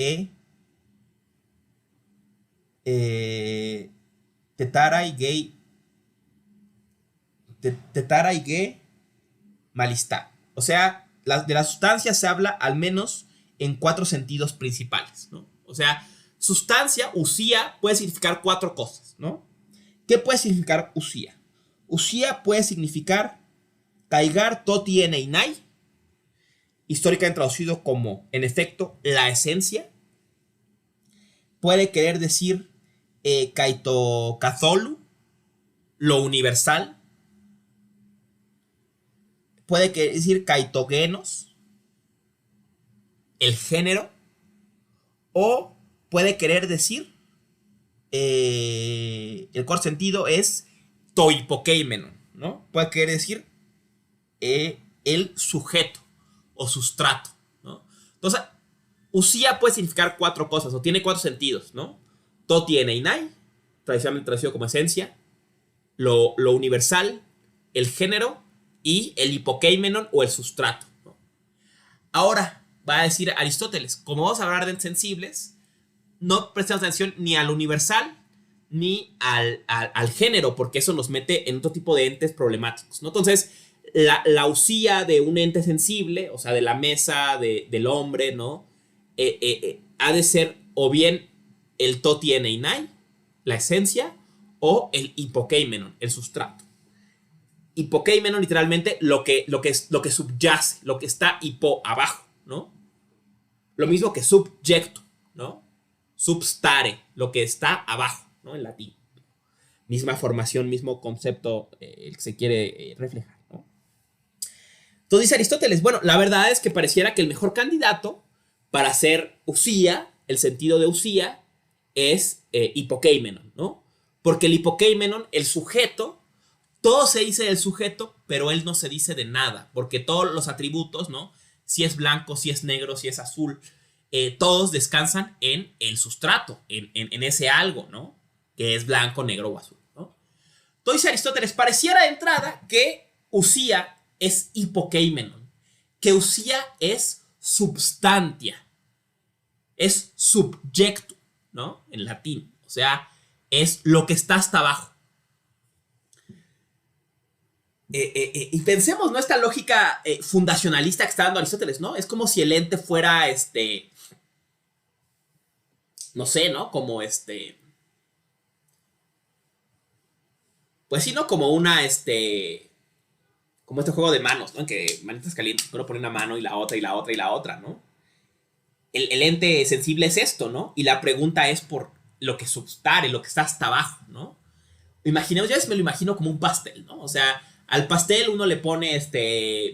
Tetara y Gay Tetara y Ge Malistá. O sea, de la sustancia se habla al menos en 4 sentidos principales, ¿no? O sea, sustancia, usía, puede significar 4 cosas, ¿no? ¿Qué puede significar usía? Usía puede significar Kaigar Toti Ene Inai, históricamente traducido como, en efecto, la esencia. Puede querer decir Kaito Kazolu, lo universal. Puede querer decir Kaitogenos, el género. O puede querer decir, el cuarto sentido es Toipokeimenon, ¿no? Puede querer decir el sujeto o sustrato, ¿no? Entonces, usía puede significar 4 cosas, o tiene 4 sentidos, ¿no? Toti ene inai, tradicionalmente traducido como esencia, lo universal, el género y el hipokeimenon o el sustrato, ¿no? Ahora, va a decir Aristóteles, como vamos a hablar de sensibles, no prestemos atención ni al universal ni al género, porque eso nos mete en otro tipo de entes problemáticos, ¿no? Entonces, la usía de un ente sensible, o sea, de la mesa del hombre, ¿no? Ha de ser o bien el toti ene inai, la esencia, o el hipokeimenon, el sustrato. Hipokeimenon, literalmente, lo que subyace, lo que está hipo, abajo, ¿no? Lo mismo que subjecto, ¿no? Substare, lo que está abajo, ¿no? En latín. Misma formación, mismo concepto el que se quiere reflejar, ¿no? Entonces dice Aristóteles, bueno, la verdad es que pareciera que el mejor candidato para ser usía, el sentido de usía, es hipokeimenon, ¿no? Porque el hipokeimenon, el sujeto, todo se dice del sujeto, pero él no se dice de nada, porque todos los atributos, ¿no? Si es blanco, si es negro, si es azul, todos descansan en el sustrato, en ese algo, ¿no? Que es blanco, negro o azul, ¿no? Entonces Aristóteles, pareciera de entrada que usía es hipokeimenon, que usía es substantia, es subjecto, ¿no? En latín, o sea, es lo que está hasta abajo. Y pensemos, ¿no? Esta lógica fundacionalista que está dando Aristóteles, ¿no? Es como si el ente fuera, no sé, ¿no? Como pues sí, ¿no? Como una, como este juego de manos, ¿no? En que manitas calientes, uno pone una mano y la otra y la otra y la otra, ¿no? El ente sensible es esto, ¿no? Y la pregunta es por lo que substare, lo que está hasta abajo, ¿no? Imaginemos, yo a veces me lo imagino como un pastel, ¿no? O sea, al pastel uno le pone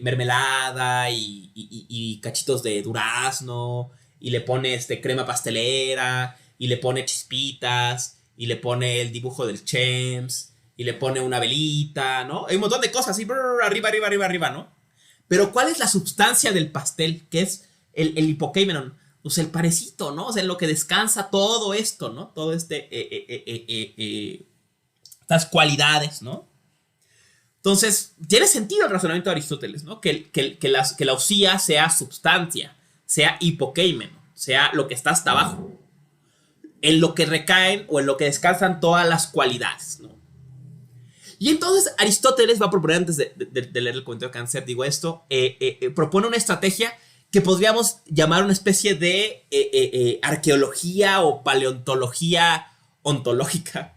mermelada y cachitos de durazno, y le pone crema pastelera, y le pone chispitas, y le pone el dibujo del Chems, y le pone una velita, ¿no? Hay un montón de cosas así, arriba, ¿no? Pero ¿cuál es la sustancia del pastel? Que es el hipokeimenon, pues el parecito, ¿no? O sea, en lo que descansa todo esto, ¿no? Todo estas cualidades, ¿no? Entonces, tiene sentido el razonamiento de Aristóteles, ¿no? Que la usía sea substancia, sea hipokeimenon, sea lo que está hasta abajo, en lo que recaen o en lo que descansan todas las cualidades, ¿no? Y entonces Aristóteles va a proponer, antes de leer el comentario de Cáncer, digo esto, propone una estrategia que podríamos llamar una especie de arqueología o paleontología ontológica,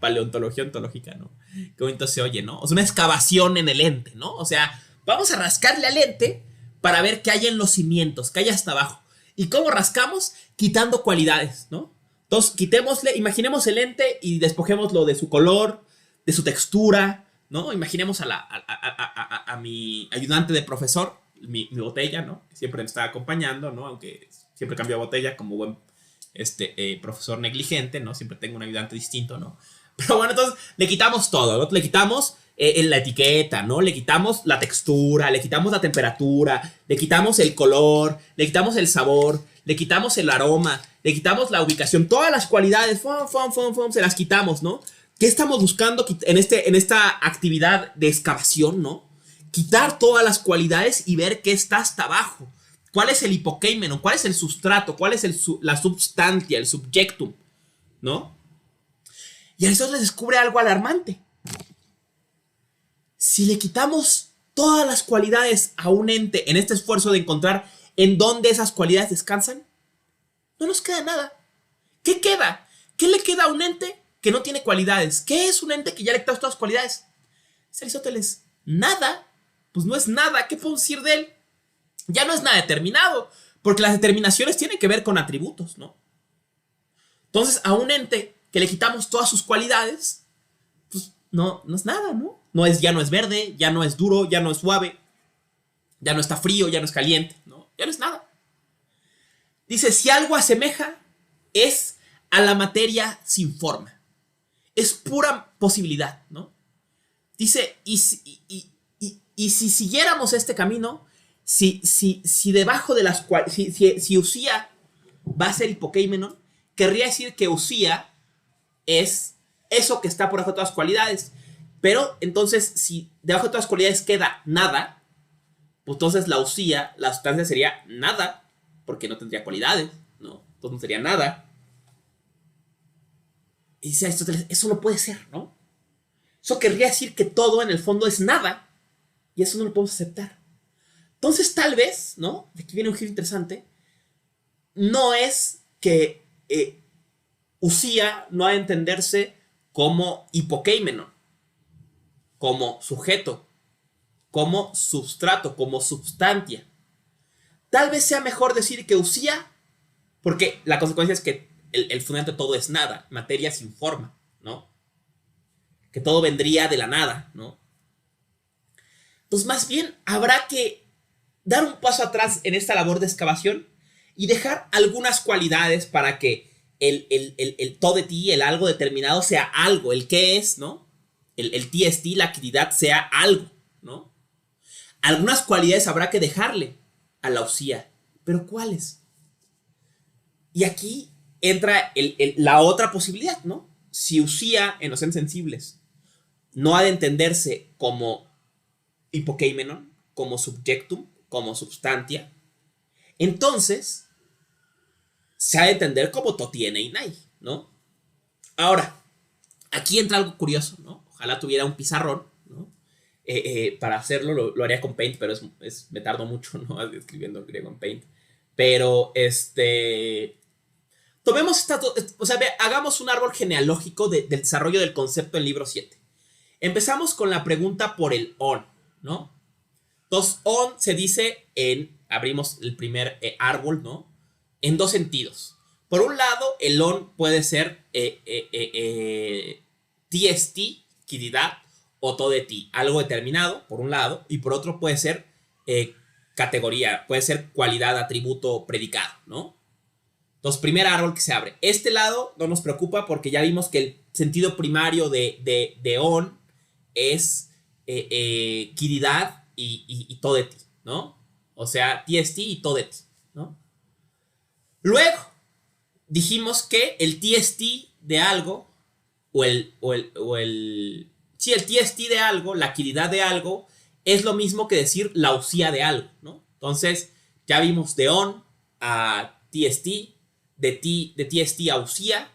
¿no? Qué bonito se oye, ¿no? O sea, una excavación en el ente, ¿no? O sea, vamos a rascarle al ente para ver qué hay en los cimientos, qué hay hasta abajo. ¿Y cómo rascamos? Quitando cualidades, ¿no? Entonces, quitémosle, imaginemos el ente y despojémoslo de su color, de su textura, ¿no? Imaginemos a mi ayudante de profesor, mi botella, ¿no? Que siempre me está acompañando, ¿no? Aunque siempre cambio de botella como buen profesor negligente, ¿no? Siempre tengo un ayudante distinto, ¿no? Pero bueno, entonces le quitamos todo, ¿no? Le quitamos la etiqueta, ¿no? Le quitamos la textura, le quitamos la temperatura, le quitamos el color, le quitamos el sabor, le quitamos el aroma, le quitamos la ubicación, todas las cualidades, se las quitamos, ¿no? ¿Qué estamos buscando en esta actividad de excavación, ¿no? Quitar todas las cualidades y ver qué está hasta abajo. ¿Cuál es el hipokeimenon? ¿Cuál es el sustrato? ¿Cuál es la substantia, el subjectum? ¿No? Y Aristóteles descubre algo alarmante. Si le quitamos todas las cualidades a un ente en este esfuerzo de encontrar en dónde esas cualidades descansan, no nos queda nada. ¿Qué queda? ¿Qué le queda a un ente que no tiene cualidades? ¿Qué es un ente que ya le quitamos todas las cualidades? Es Aristóteles. Nada. Pues no es nada. ¿Qué podemos decir de él? Ya no es nada determinado, porque las determinaciones tienen que ver con atributos, ¿no? Entonces, a un ente que le quitamos todas sus cualidades, pues no es nada, ¿no? Ya no es verde, ya no es duro, ya no es suave, ya no está frío, ya no es caliente, ¿no? Ya no es nada. Dice, si algo asemeja, es a la materia sin forma. Es pura posibilidad, ¿no? Dice, y si siguiéramos este camino, si debajo de las cuales, si Usía va a ser hipokeimenon, querría decir que Usía es eso que está por debajo de todas las cualidades. Pero entonces, si debajo de todas las cualidades queda nada, pues entonces la Usía, la sustancia sería nada, porque no tendría cualidades, ¿no? Entonces no sería nada. Y dice Aristóteles, eso no puede ser, ¿no? Eso querría decir que todo en el fondo es nada, y eso no lo podemos aceptar. Entonces, tal vez, ¿no? De aquí viene un giro interesante. No es que Usía no ha de entenderse como hipokeimenon, como sujeto, como substrato, como substantia. Tal vez sea mejor decir que Usía, porque la consecuencia es que el fundamento de todo es nada, materia sin forma, ¿no? Que todo vendría de la nada, ¿no? Entonces, más bien, habrá que dar un paso atrás en esta labor de excavación y dejar algunas cualidades para que el todo de ti, el algo determinado, sea algo, el qué es, ¿no? El TST, la actividad, sea algo, ¿no? Algunas cualidades habrá que dejarle a la Usía, pero ¿cuáles? Y aquí entra la otra posibilidad, ¿no? Si Usía, en los entes sensibles, no ha de entenderse como hipokeimenon, como subjectum, como substantia, entonces se ha de entender como totiene inai, ¿no? Ahora, aquí entra algo curioso, ¿no? Ojalá tuviera un pizarrón, ¿no? Para hacerlo lo haría con Paint, pero me tardo mucho, ¿no? Escribiendo griego en Paint. Pero, tomemos hagamos un árbol genealógico del desarrollo del concepto en libro 7. Empezamos con la pregunta por el on, ¿no? Entonces, on se dice abrimos el primer árbol, ¿no? En dos sentidos. Por un lado, el on puede ser TST, quididad, o todo de ti, algo determinado, por un lado, y por otro puede ser categoría, puede ser cualidad, atributo, predicado, ¿no? Entonces, primer árbol que se abre. Este lado no nos preocupa porque ya vimos que el sentido primario de on es quididad y todo de ti, ¿no? O sea, TST y todo de ti, ¿no? Luego, dijimos que el TST de algo, el TST de algo, la quididad de algo, es lo mismo que decir la Usía de algo, ¿no? Entonces, ya vimos de on a TST, de TST a Usía.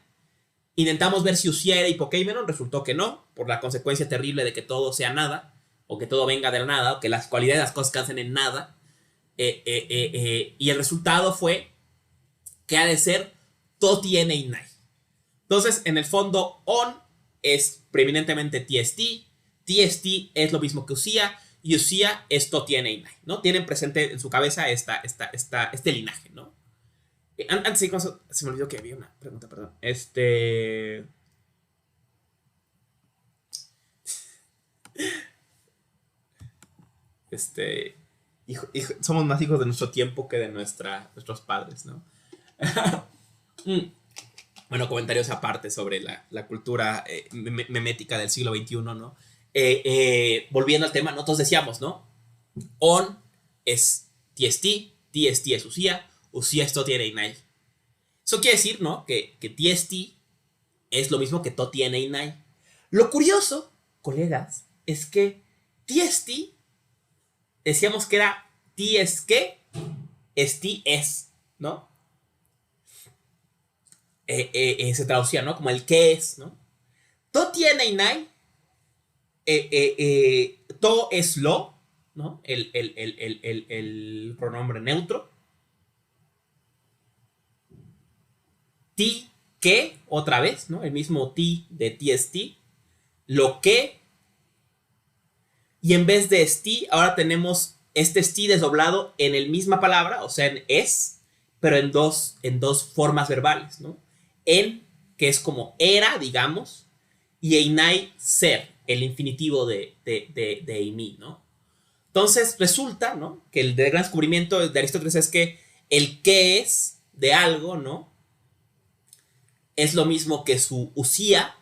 Intentamos ver si Usía era hipokeimenon, resultó que no, por la consecuencia terrible de que todo sea nada, o que todo venga de la nada, o que las cualidades de las cosas cansen en nada. Y el resultado fue que ha de ser totiene inai. Entonces, en el fondo, on es preeminentemente TST, TST es lo mismo que Usía, y Usía es totiene inai, ¿no? Tienen presente en su cabeza este linaje, ¿no? Antes de ir con eso, se me olvidó que había una pregunta, perdón. Este, somos más hijos de nuestro tiempo que de nuestros padres, ¿no? Mm. Bueno, comentarios aparte sobre la cultura memética del siglo XXI, ¿no? Volviendo al tema, nosotros decíamos, ¿no? On es TST, TST es UCIA es TOTI NAI. Eso quiere decir, ¿no? Que TST es lo mismo que TOTI NAI. Lo curioso, colegas, es que TST decíamos que era TS que ST es, ¿no? Se traducía, ¿no? Como el que es, ¿no? TOTI NAI, to es lo, ¿no? El pronombre neutro. Ti, que, otra vez, ¿no? El mismo ti de TST. Lo que. Y en vez de sti, ahora tenemos este sti desdoblado en la misma palabra, o sea, en es, pero en dos formas verbales, ¿no? En, que es como era, digamos, y einai, ser, el infinitivo de eimi, ¿no? Entonces resulta, ¿no? Que el gran descubrimiento de Aristóteles es que el que es de algo, ¿no? Es lo mismo que su usía,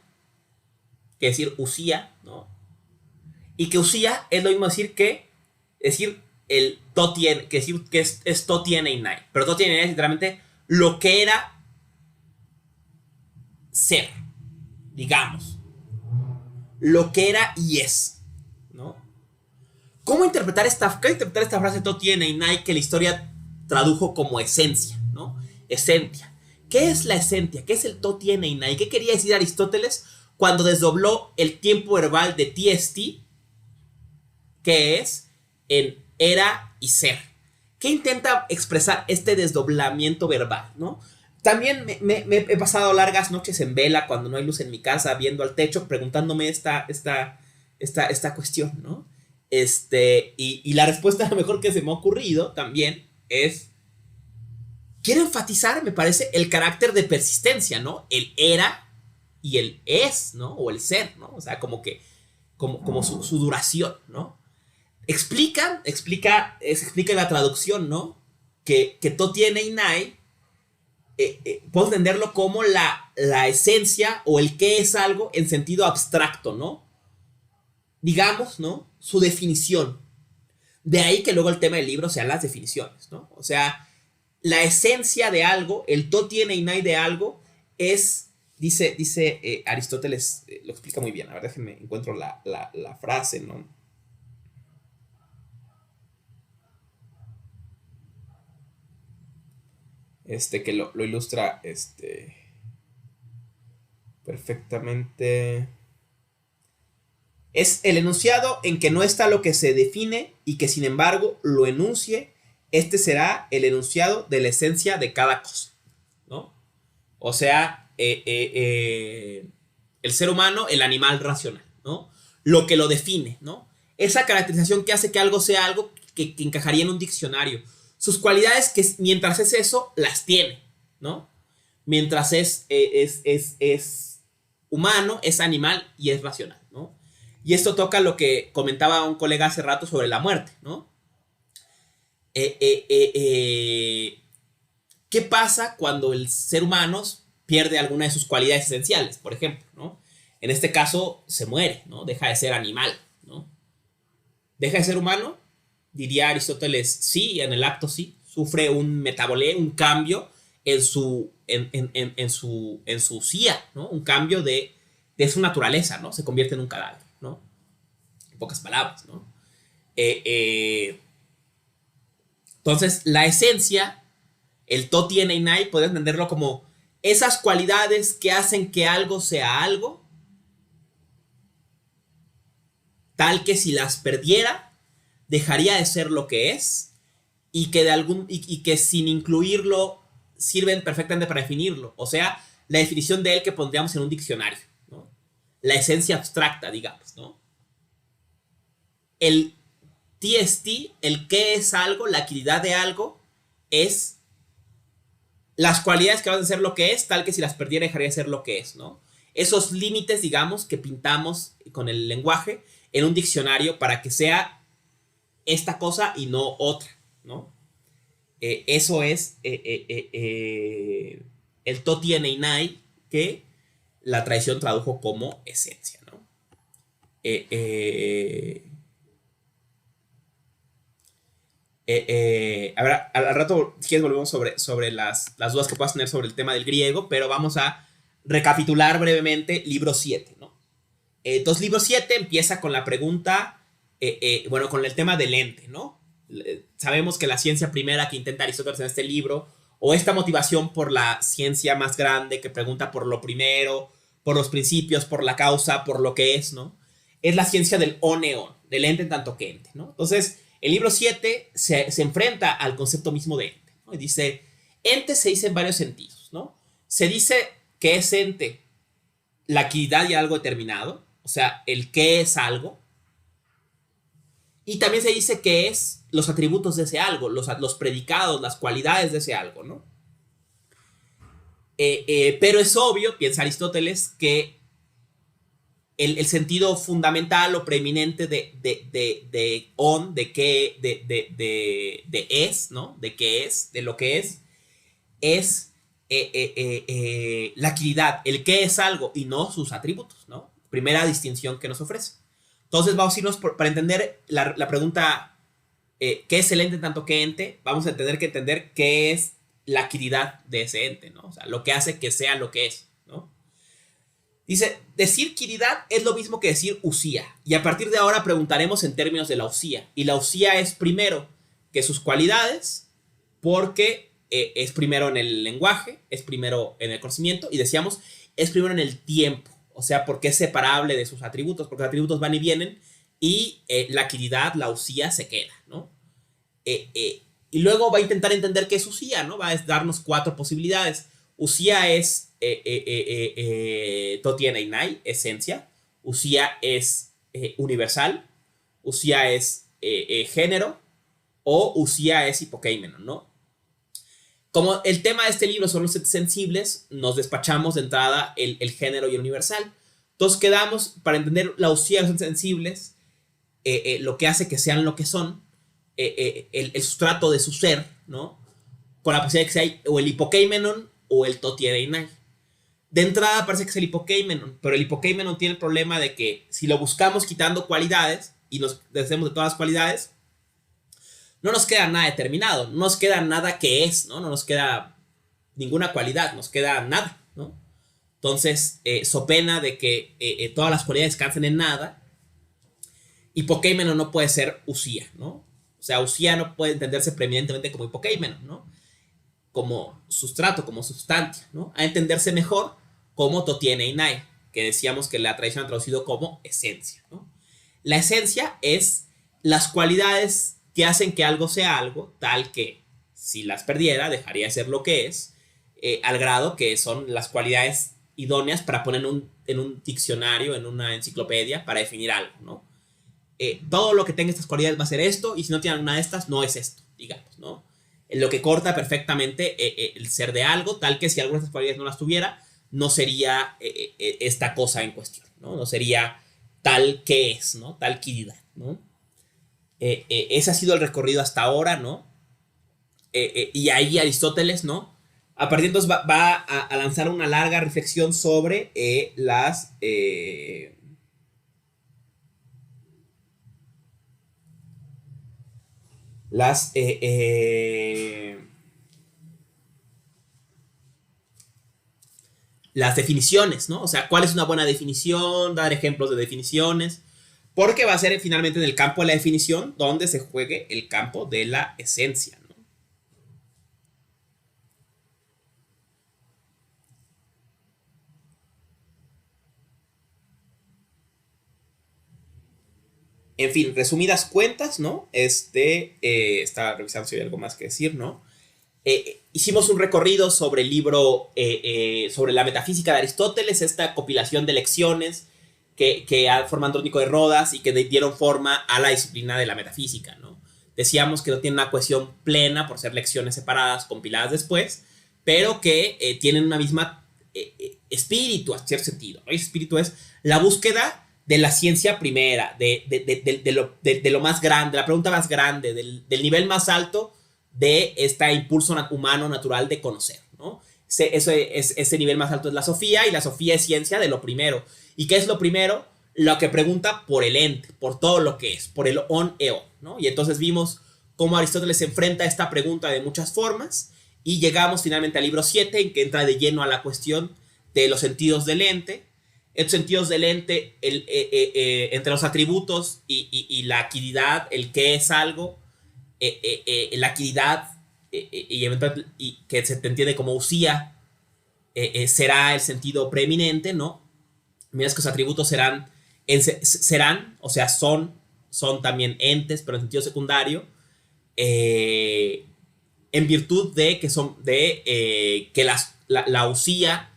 que decir usía, ¿no? Y que usía es lo mismo decir que, decir el totien, que decir que es totien einai. Pero totien einai es literalmente lo que era ser, digamos. Lo que era y es, ¿no? ¿Cómo interpretar esta frase totien einai que la historia tradujo como esencia, ¿no? Esencia. ¿Qué es la esencia? ¿Qué es el totien einai? ¿Qué quería decir Aristóteles cuando desdobló el tiempo verbal de TST, que es en era y ser? ¿Qué intenta expresar este desdoblamiento verbal, no? También me he pasado largas noches en vela cuando no hay luz en mi casa, viendo al techo, preguntándome esta cuestión, ¿no? Y la respuesta a lo mejor que se me ha ocurrido también es, quiero enfatizar, me parece, el carácter de persistencia, ¿no? El era y el es, ¿no? O el ser, ¿no? O sea, como que, como su duración, ¿no? Explica en la traducción, ¿no? Que totien einai, puedo entenderlo como la esencia o el que es algo en sentido abstracto, ¿no? Digamos, ¿no? Su definición. De ahí que luego el tema del libro sean las definiciones, ¿no? O sea, la esencia de algo, el totien einai de algo es, dice Aristóteles, lo explica muy bien. A ver, déjenme encuentro la frase, ¿no? Que lo ilustra perfectamente. Es el enunciado en que no está lo que se define y que sin embargo lo enuncie. Este será el enunciado de la esencia de cada cosa, ¿no? O sea, el ser humano, el animal racional, ¿no? Lo que lo define, ¿no? Esa caracterización que hace que algo sea algo que encajaría en un diccionario. Sus cualidades que mientras es eso, las tiene, ¿no? Mientras es humano, es animal y es racional, ¿no? Y esto toca lo que comentaba un colega hace rato sobre la muerte, ¿no? ¿Qué pasa cuando el ser humano pierde alguna de sus cualidades esenciales, por ejemplo, ¿no? En este caso, se muere, ¿no? Deja de ser animal, ¿no? Deja de ser humano, diría Aristóteles, sí, en el acto sí, sufre un metabolé, un cambio en su sía, ¿no? Un cambio de su naturaleza, ¿no? Se convierte en un cadáver, ¿no? En pocas palabras, ¿no? Entonces, la esencia, el totien einai, puedes entenderlo como esas cualidades que hacen que algo sea algo, tal que si las perdiera, dejaría de ser lo que es, y que sin incluirlo sirven perfectamente para definirlo. O sea, la definición de él que pondríamos en un diccionario, ¿no? La esencia abstracta, digamos, ¿no? El TST, el qué es algo, la actividad de algo, es las cualidades que van a ser lo que es, tal que si las perdiera dejaría de ser lo que es, ¿no? Esos límites, digamos, que pintamos con el lenguaje en un diccionario para que sea esta cosa y no otra, ¿no? Eso es el Toti Eneinai, que la tradición tradujo como esencia, ¿no? A ver, al rato, si quieres, volvemos sobre las dudas que puedas tener sobre el tema del griego, pero vamos a recapitular brevemente libro 7, ¿no? Entonces, libro 7 empieza con la pregunta, bueno, con el tema del ente, ¿no? Sabemos que la ciencia primera que intenta Aristóteles en este libro, o esta motivación por la ciencia más grande que pregunta por lo primero, por los principios, por la causa, por lo que es, ¿no? Es la ciencia del oneon, del ente en tanto que ente, ¿no? Entonces, el libro 7 se enfrenta al concepto mismo de ente, ¿no? Y dice, ente se dice en varios sentidos, ¿no? Se dice que es ente la actividad y algo determinado, o sea, el qué es algo. Y también se dice que es los atributos de ese algo, los predicados, las cualidades de ese algo, ¿no? Pero es obvio, piensa Aristóteles, que el sentido fundamental o preeminente de on, de qué, de es, ¿no? De qué es, de lo que es la actividad, el qué es algo y no sus atributos, ¿no? Primera distinción que nos ofrece. Entonces vamos a irnos para entender la pregunta, ¿qué es el ente tanto que ente? Vamos a tener que entender qué es la actividad de ese ente, ¿no? O sea, lo que hace que sea lo que es, ¿no? Dice, decir quiridad es lo mismo que decir usía. Y a partir de ahora preguntaremos en términos de la usía. Y la usía es primero que sus cualidades, porque es primero en el lenguaje, es primero en el conocimiento, y decíamos, es primero en el tiempo. O sea, porque es separable de sus atributos, porque los atributos van y vienen, y la quiridad, la usía, se queda, ¿no? Y luego va a intentar entender qué es usía, ¿no? Va a darnos 4 posibilidades. Usía es Toti Eneinai, esencia. Usía es universal. Usía es género. O usía es hipokeimenon, ¿no? Como el tema de este libro son los sensibles, nos despachamos de entrada el género y el universal. Entonces quedamos, para entender la usía de los sensibles, lo que hace que sean lo que son, el sustrato de su ser, ¿no? Con la posibilidad de que sea o el hipokeimenon o el Toti Eneinai. De entrada parece que es el hipokeimenon, pero el hipokeimenon tiene el problema de que si lo buscamos quitando cualidades y nos deshacemos de todas las cualidades, no nos queda nada determinado, no nos queda nada que es, ¿no? No nos queda ninguna cualidad, nos queda nada, ¿no? Entonces, so pena de que todas las cualidades cansen en nada, hipokeimenon no puede ser usía, ¿no? O sea, usía no puede entenderse preeminentemente como hipokeimenon, ¿no? Como sustrato, como sustancia, ¿no? A entenderse mejor como Toti Eneinai, que decíamos que la tradición ha traducido como esencia, ¿no? La esencia es las cualidades que hacen que algo sea algo, tal que si las perdiera dejaría de ser lo que es, al grado que son las cualidades idóneas para poner en un diccionario, en una enciclopedia, para definir algo, ¿no? Todo lo que tenga estas cualidades va a ser esto, y si no tiene alguna de estas, no es esto, digamos, ¿no? Lo que corta perfectamente el ser de algo, tal que si alguna de estas cualidades no las tuviera, no sería esta cosa en cuestión, ¿no? No sería tal que es, ¿no? Tal quiridad, ¿no? Ese ha sido el recorrido hasta ahora, ¿no? Y ahí Aristóteles, ¿no? A partir de entonces va a lanzar una larga reflexión sobre las definiciones, ¿no? O sea, ¿cuál es una buena definición? Dar ejemplos de definiciones. Porque va a ser finalmente en el campo de la definición donde se juegue el campo de la esencia, ¿no? En fin, resumidas cuentas, ¿no? Estaba revisando si hay algo más que decir, ¿no? Hicimos un recorrido sobre el libro, sobre la metafísica de Aristóteles, esta compilación de lecciones que formó Andrónico de Rodas y que dieron forma a la disciplina de la metafísica, ¿no? Decíamos que no tiene una cohesión plena por ser lecciones separadas compiladas después, pero que tienen una misma espíritu, a cierto sentido. Ese espíritu es la búsqueda de la ciencia primera, de lo más grande, la pregunta más grande, del nivel más alto de este impulso humano natural de conocer, ¿no? Ese nivel más alto es la Sofía, y la Sofía es ciencia de lo primero. ¿Y qué es lo primero? Lo que pregunta por el ente, por todo lo que es, por el on eo, ¿no? Y entonces vimos cómo Aristóteles se enfrenta a esta pregunta de muchas formas, y llegamos finalmente al libro 7, en que entra de lleno a la cuestión de los sentidos del ente. Estos sentidos del ente, entre los atributos y la actividad, el qué es algo, la actividad y que se entiende como usía, será el sentido preeminente, ¿no? Miras que los atributos serán, o sea, son también entes, pero en sentido secundario, en virtud de que la usía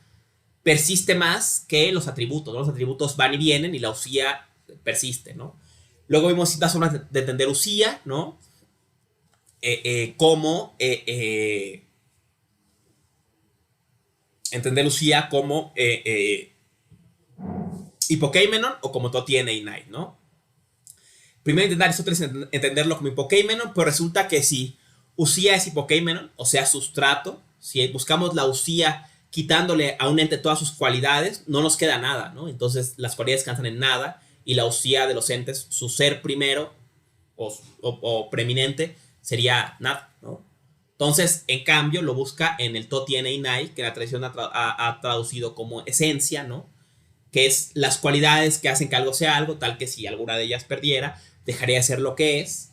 persiste más que los atributos, ¿no? Los atributos van y vienen y la usía persiste, ¿no? Luego vimos distintas formas de entender usía, ¿no? Como entender usía como hipokeimenon o como totieneinai, ¿no? Primero intentar Aristóteles entenderlo como hipokeimenon, pero resulta que si usía es hipokeimenon, o sea, sustrato, si buscamos la usía quitándole a un ente todas sus cualidades, no nos queda nada, ¿no? Entonces las cualidades descansan en nada, y la usía de los entes, su ser primero o preeminente, sería nada, ¿no? Entonces, en cambio, lo busca en el totieneinai, que la tradición ha traducido como esencia, ¿no? Que es las cualidades que hacen que algo sea algo, tal que si alguna de ellas perdiera, dejaría de ser lo que es,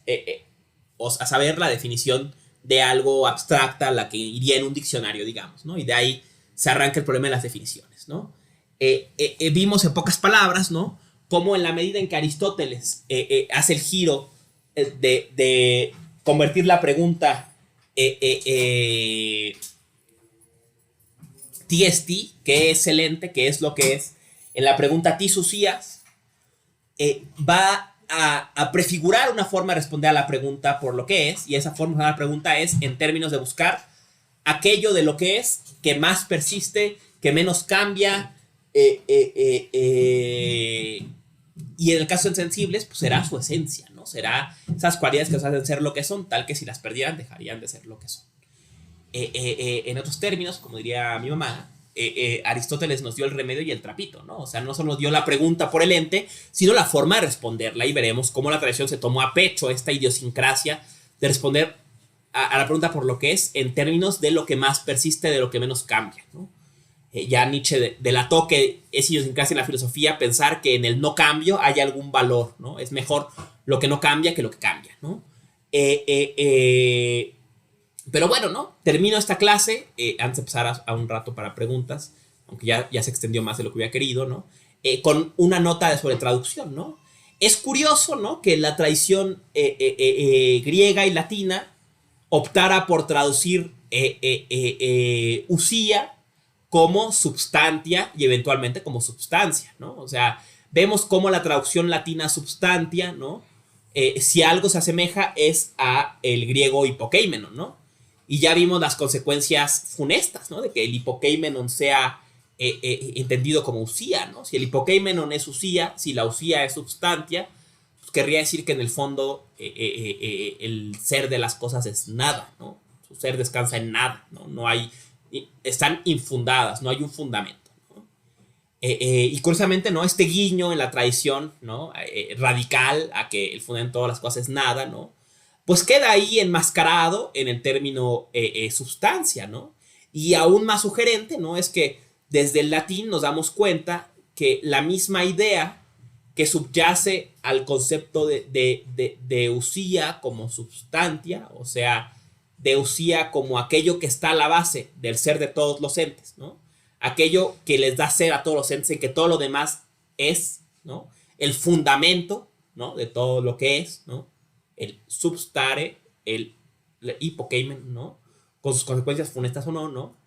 o a saber, la definición de algo abstracta, la que iría en un diccionario, digamos, ¿no? Y de ahí se arranca el problema de las definiciones, ¿no? Vimos en pocas palabras, ¿no? Cómo en la medida en que Aristóteles hace el giro de convertir la pregunta tiesti, que es el ente, que es lo que es, en la pregunta tis usías, va a prefigurar una forma de responder a la pregunta por lo que es, y esa forma de la pregunta es en términos de buscar aquello de lo que es, que más persiste, que menos cambia, y en el caso de sensibles, pues será su esencia, ¿no? Será esas cualidades que nos hacen ser lo que son, tal que si las perdieran dejarían de ser lo que son. En otros términos, como diría mi mamá, Aristóteles nos dio el remedio y el trapito, ¿no? O sea, no solo nos dio la pregunta por el ente, sino la forma de responderla, y veremos cómo la tradición se tomó a pecho esta idiosincrasia de responder a la pregunta por lo que es, en términos de lo que más persiste, de lo que menos cambia, ¿no? Ya Nietzsche delató que es idiosincrasia en la filosofía pensar que en el no cambio hay algún valor, ¿no? Es mejor lo que no cambia que lo que cambia, ¿no? Pero bueno, ¿no? Termino esta clase, antes de pasar a un rato para preguntas, aunque ya se extendió más de lo que hubiera querido, ¿no? Con una nota sobre traducción, ¿no? Es curioso, ¿no? Que la tradición griega y latina optara por traducir usía como substantia y eventualmente como substancia, ¿no? O sea, vemos cómo la traducción latina substantia, ¿no? Si algo se asemeja es a el griego hipokeimenon, ¿no? Y ya vimos las consecuencias funestas, ¿no? De que el hipokeimenon sea entendido como usía, ¿no? Si el hipokeimenon es usía, si la usía es substantia, pues querría decir que en el fondo el ser de las cosas es nada, ¿no? Su ser descansa en nada, ¿no? No hay, están infundadas, no hay un fundamento, ¿no? Y curiosamente, ¿no? Este guiño en la tradición, ¿no? Radical a que el fundamento de todas las cosas es nada, ¿no? Pues queda ahí enmascarado en el término sustancia, ¿no? Y aún más sugerente, ¿no? Es que desde el latín nos damos cuenta que la misma idea que subyace al concepto de usía como substantia, o sea, de usía como aquello que está a la base del ser de todos los entes, ¿no? Aquello que les da ser a todos los entes, en que todo lo demás es, ¿no? El fundamento, ¿no? De todo lo que es, ¿no? El substare, el hipokeimen, ¿no? Con sus consecuencias funestas o no, ¿no?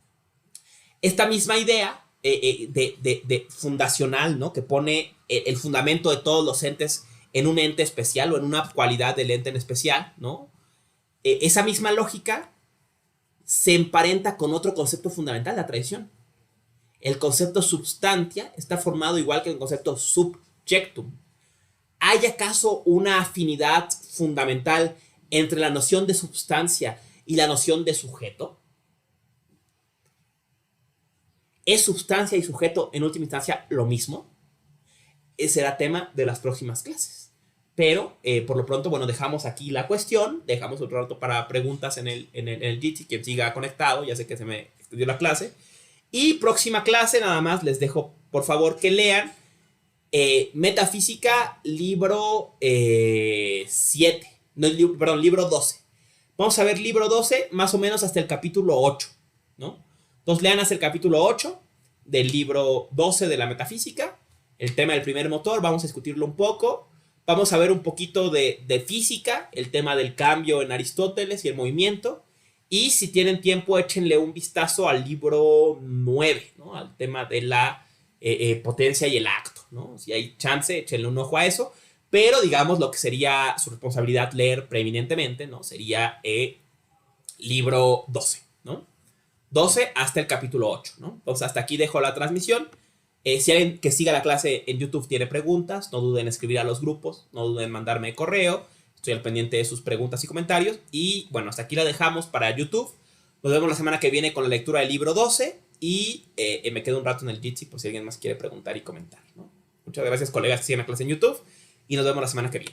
Esta misma idea de fundacional, ¿no? Que pone el fundamento de todos los entes en un ente especial o en una cualidad del ente en especial, ¿no? Esa misma lógica se emparenta con otro concepto fundamental de la tradición. El concepto substantia está formado igual que el concepto subjectum. ¿Hay acaso una afinidad fundamental entre la noción de substancia y la noción de sujeto? ¿Es substancia y sujeto en última instancia lo mismo? Ese será tema de las próximas clases. Pero por lo pronto, bueno, dejamos aquí la cuestión, dejamos otro rato para preguntas en el Jitsi, quien siga conectado, ya sé que se me extendió la clase. Y próxima clase, nada más les dejo, por favor, que lean Metafísica, libro 7, no, perdón, libro 12. Vamos a ver libro 12 más o menos hasta el capítulo 8, ¿no? Entonces lean hasta el capítulo 8 del libro 12 de la metafísica, el tema del primer motor, vamos a discutirlo un poco. Vamos a ver un poquito de física, el tema del cambio en Aristóteles y el movimiento. Y si tienen tiempo, échenle un vistazo al libro 9, ¿no? Al tema de la potencia y el acto, ¿no? Si hay chance, échenle un ojo a eso. Pero, digamos, lo que sería su responsabilidad leer preeminentemente, ¿no? Sería libro 12, ¿no? 12 hasta el capítulo 8, ¿no? Entonces, hasta aquí dejo la transmisión. Si alguien que siga la clase en YouTube tiene preguntas, no duden en escribir a los grupos, no duden en mandarme correo. Estoy al pendiente de sus preguntas y comentarios. Y bueno, hasta aquí la dejamos para YouTube. Nos vemos la semana que viene con la lectura del libro 12. Y me quedo un rato en el Jitsi por si alguien más quiere preguntar y comentar, ¿no? Muchas gracias, colegas que siguen la clase en YouTube. Y nos vemos la semana que viene.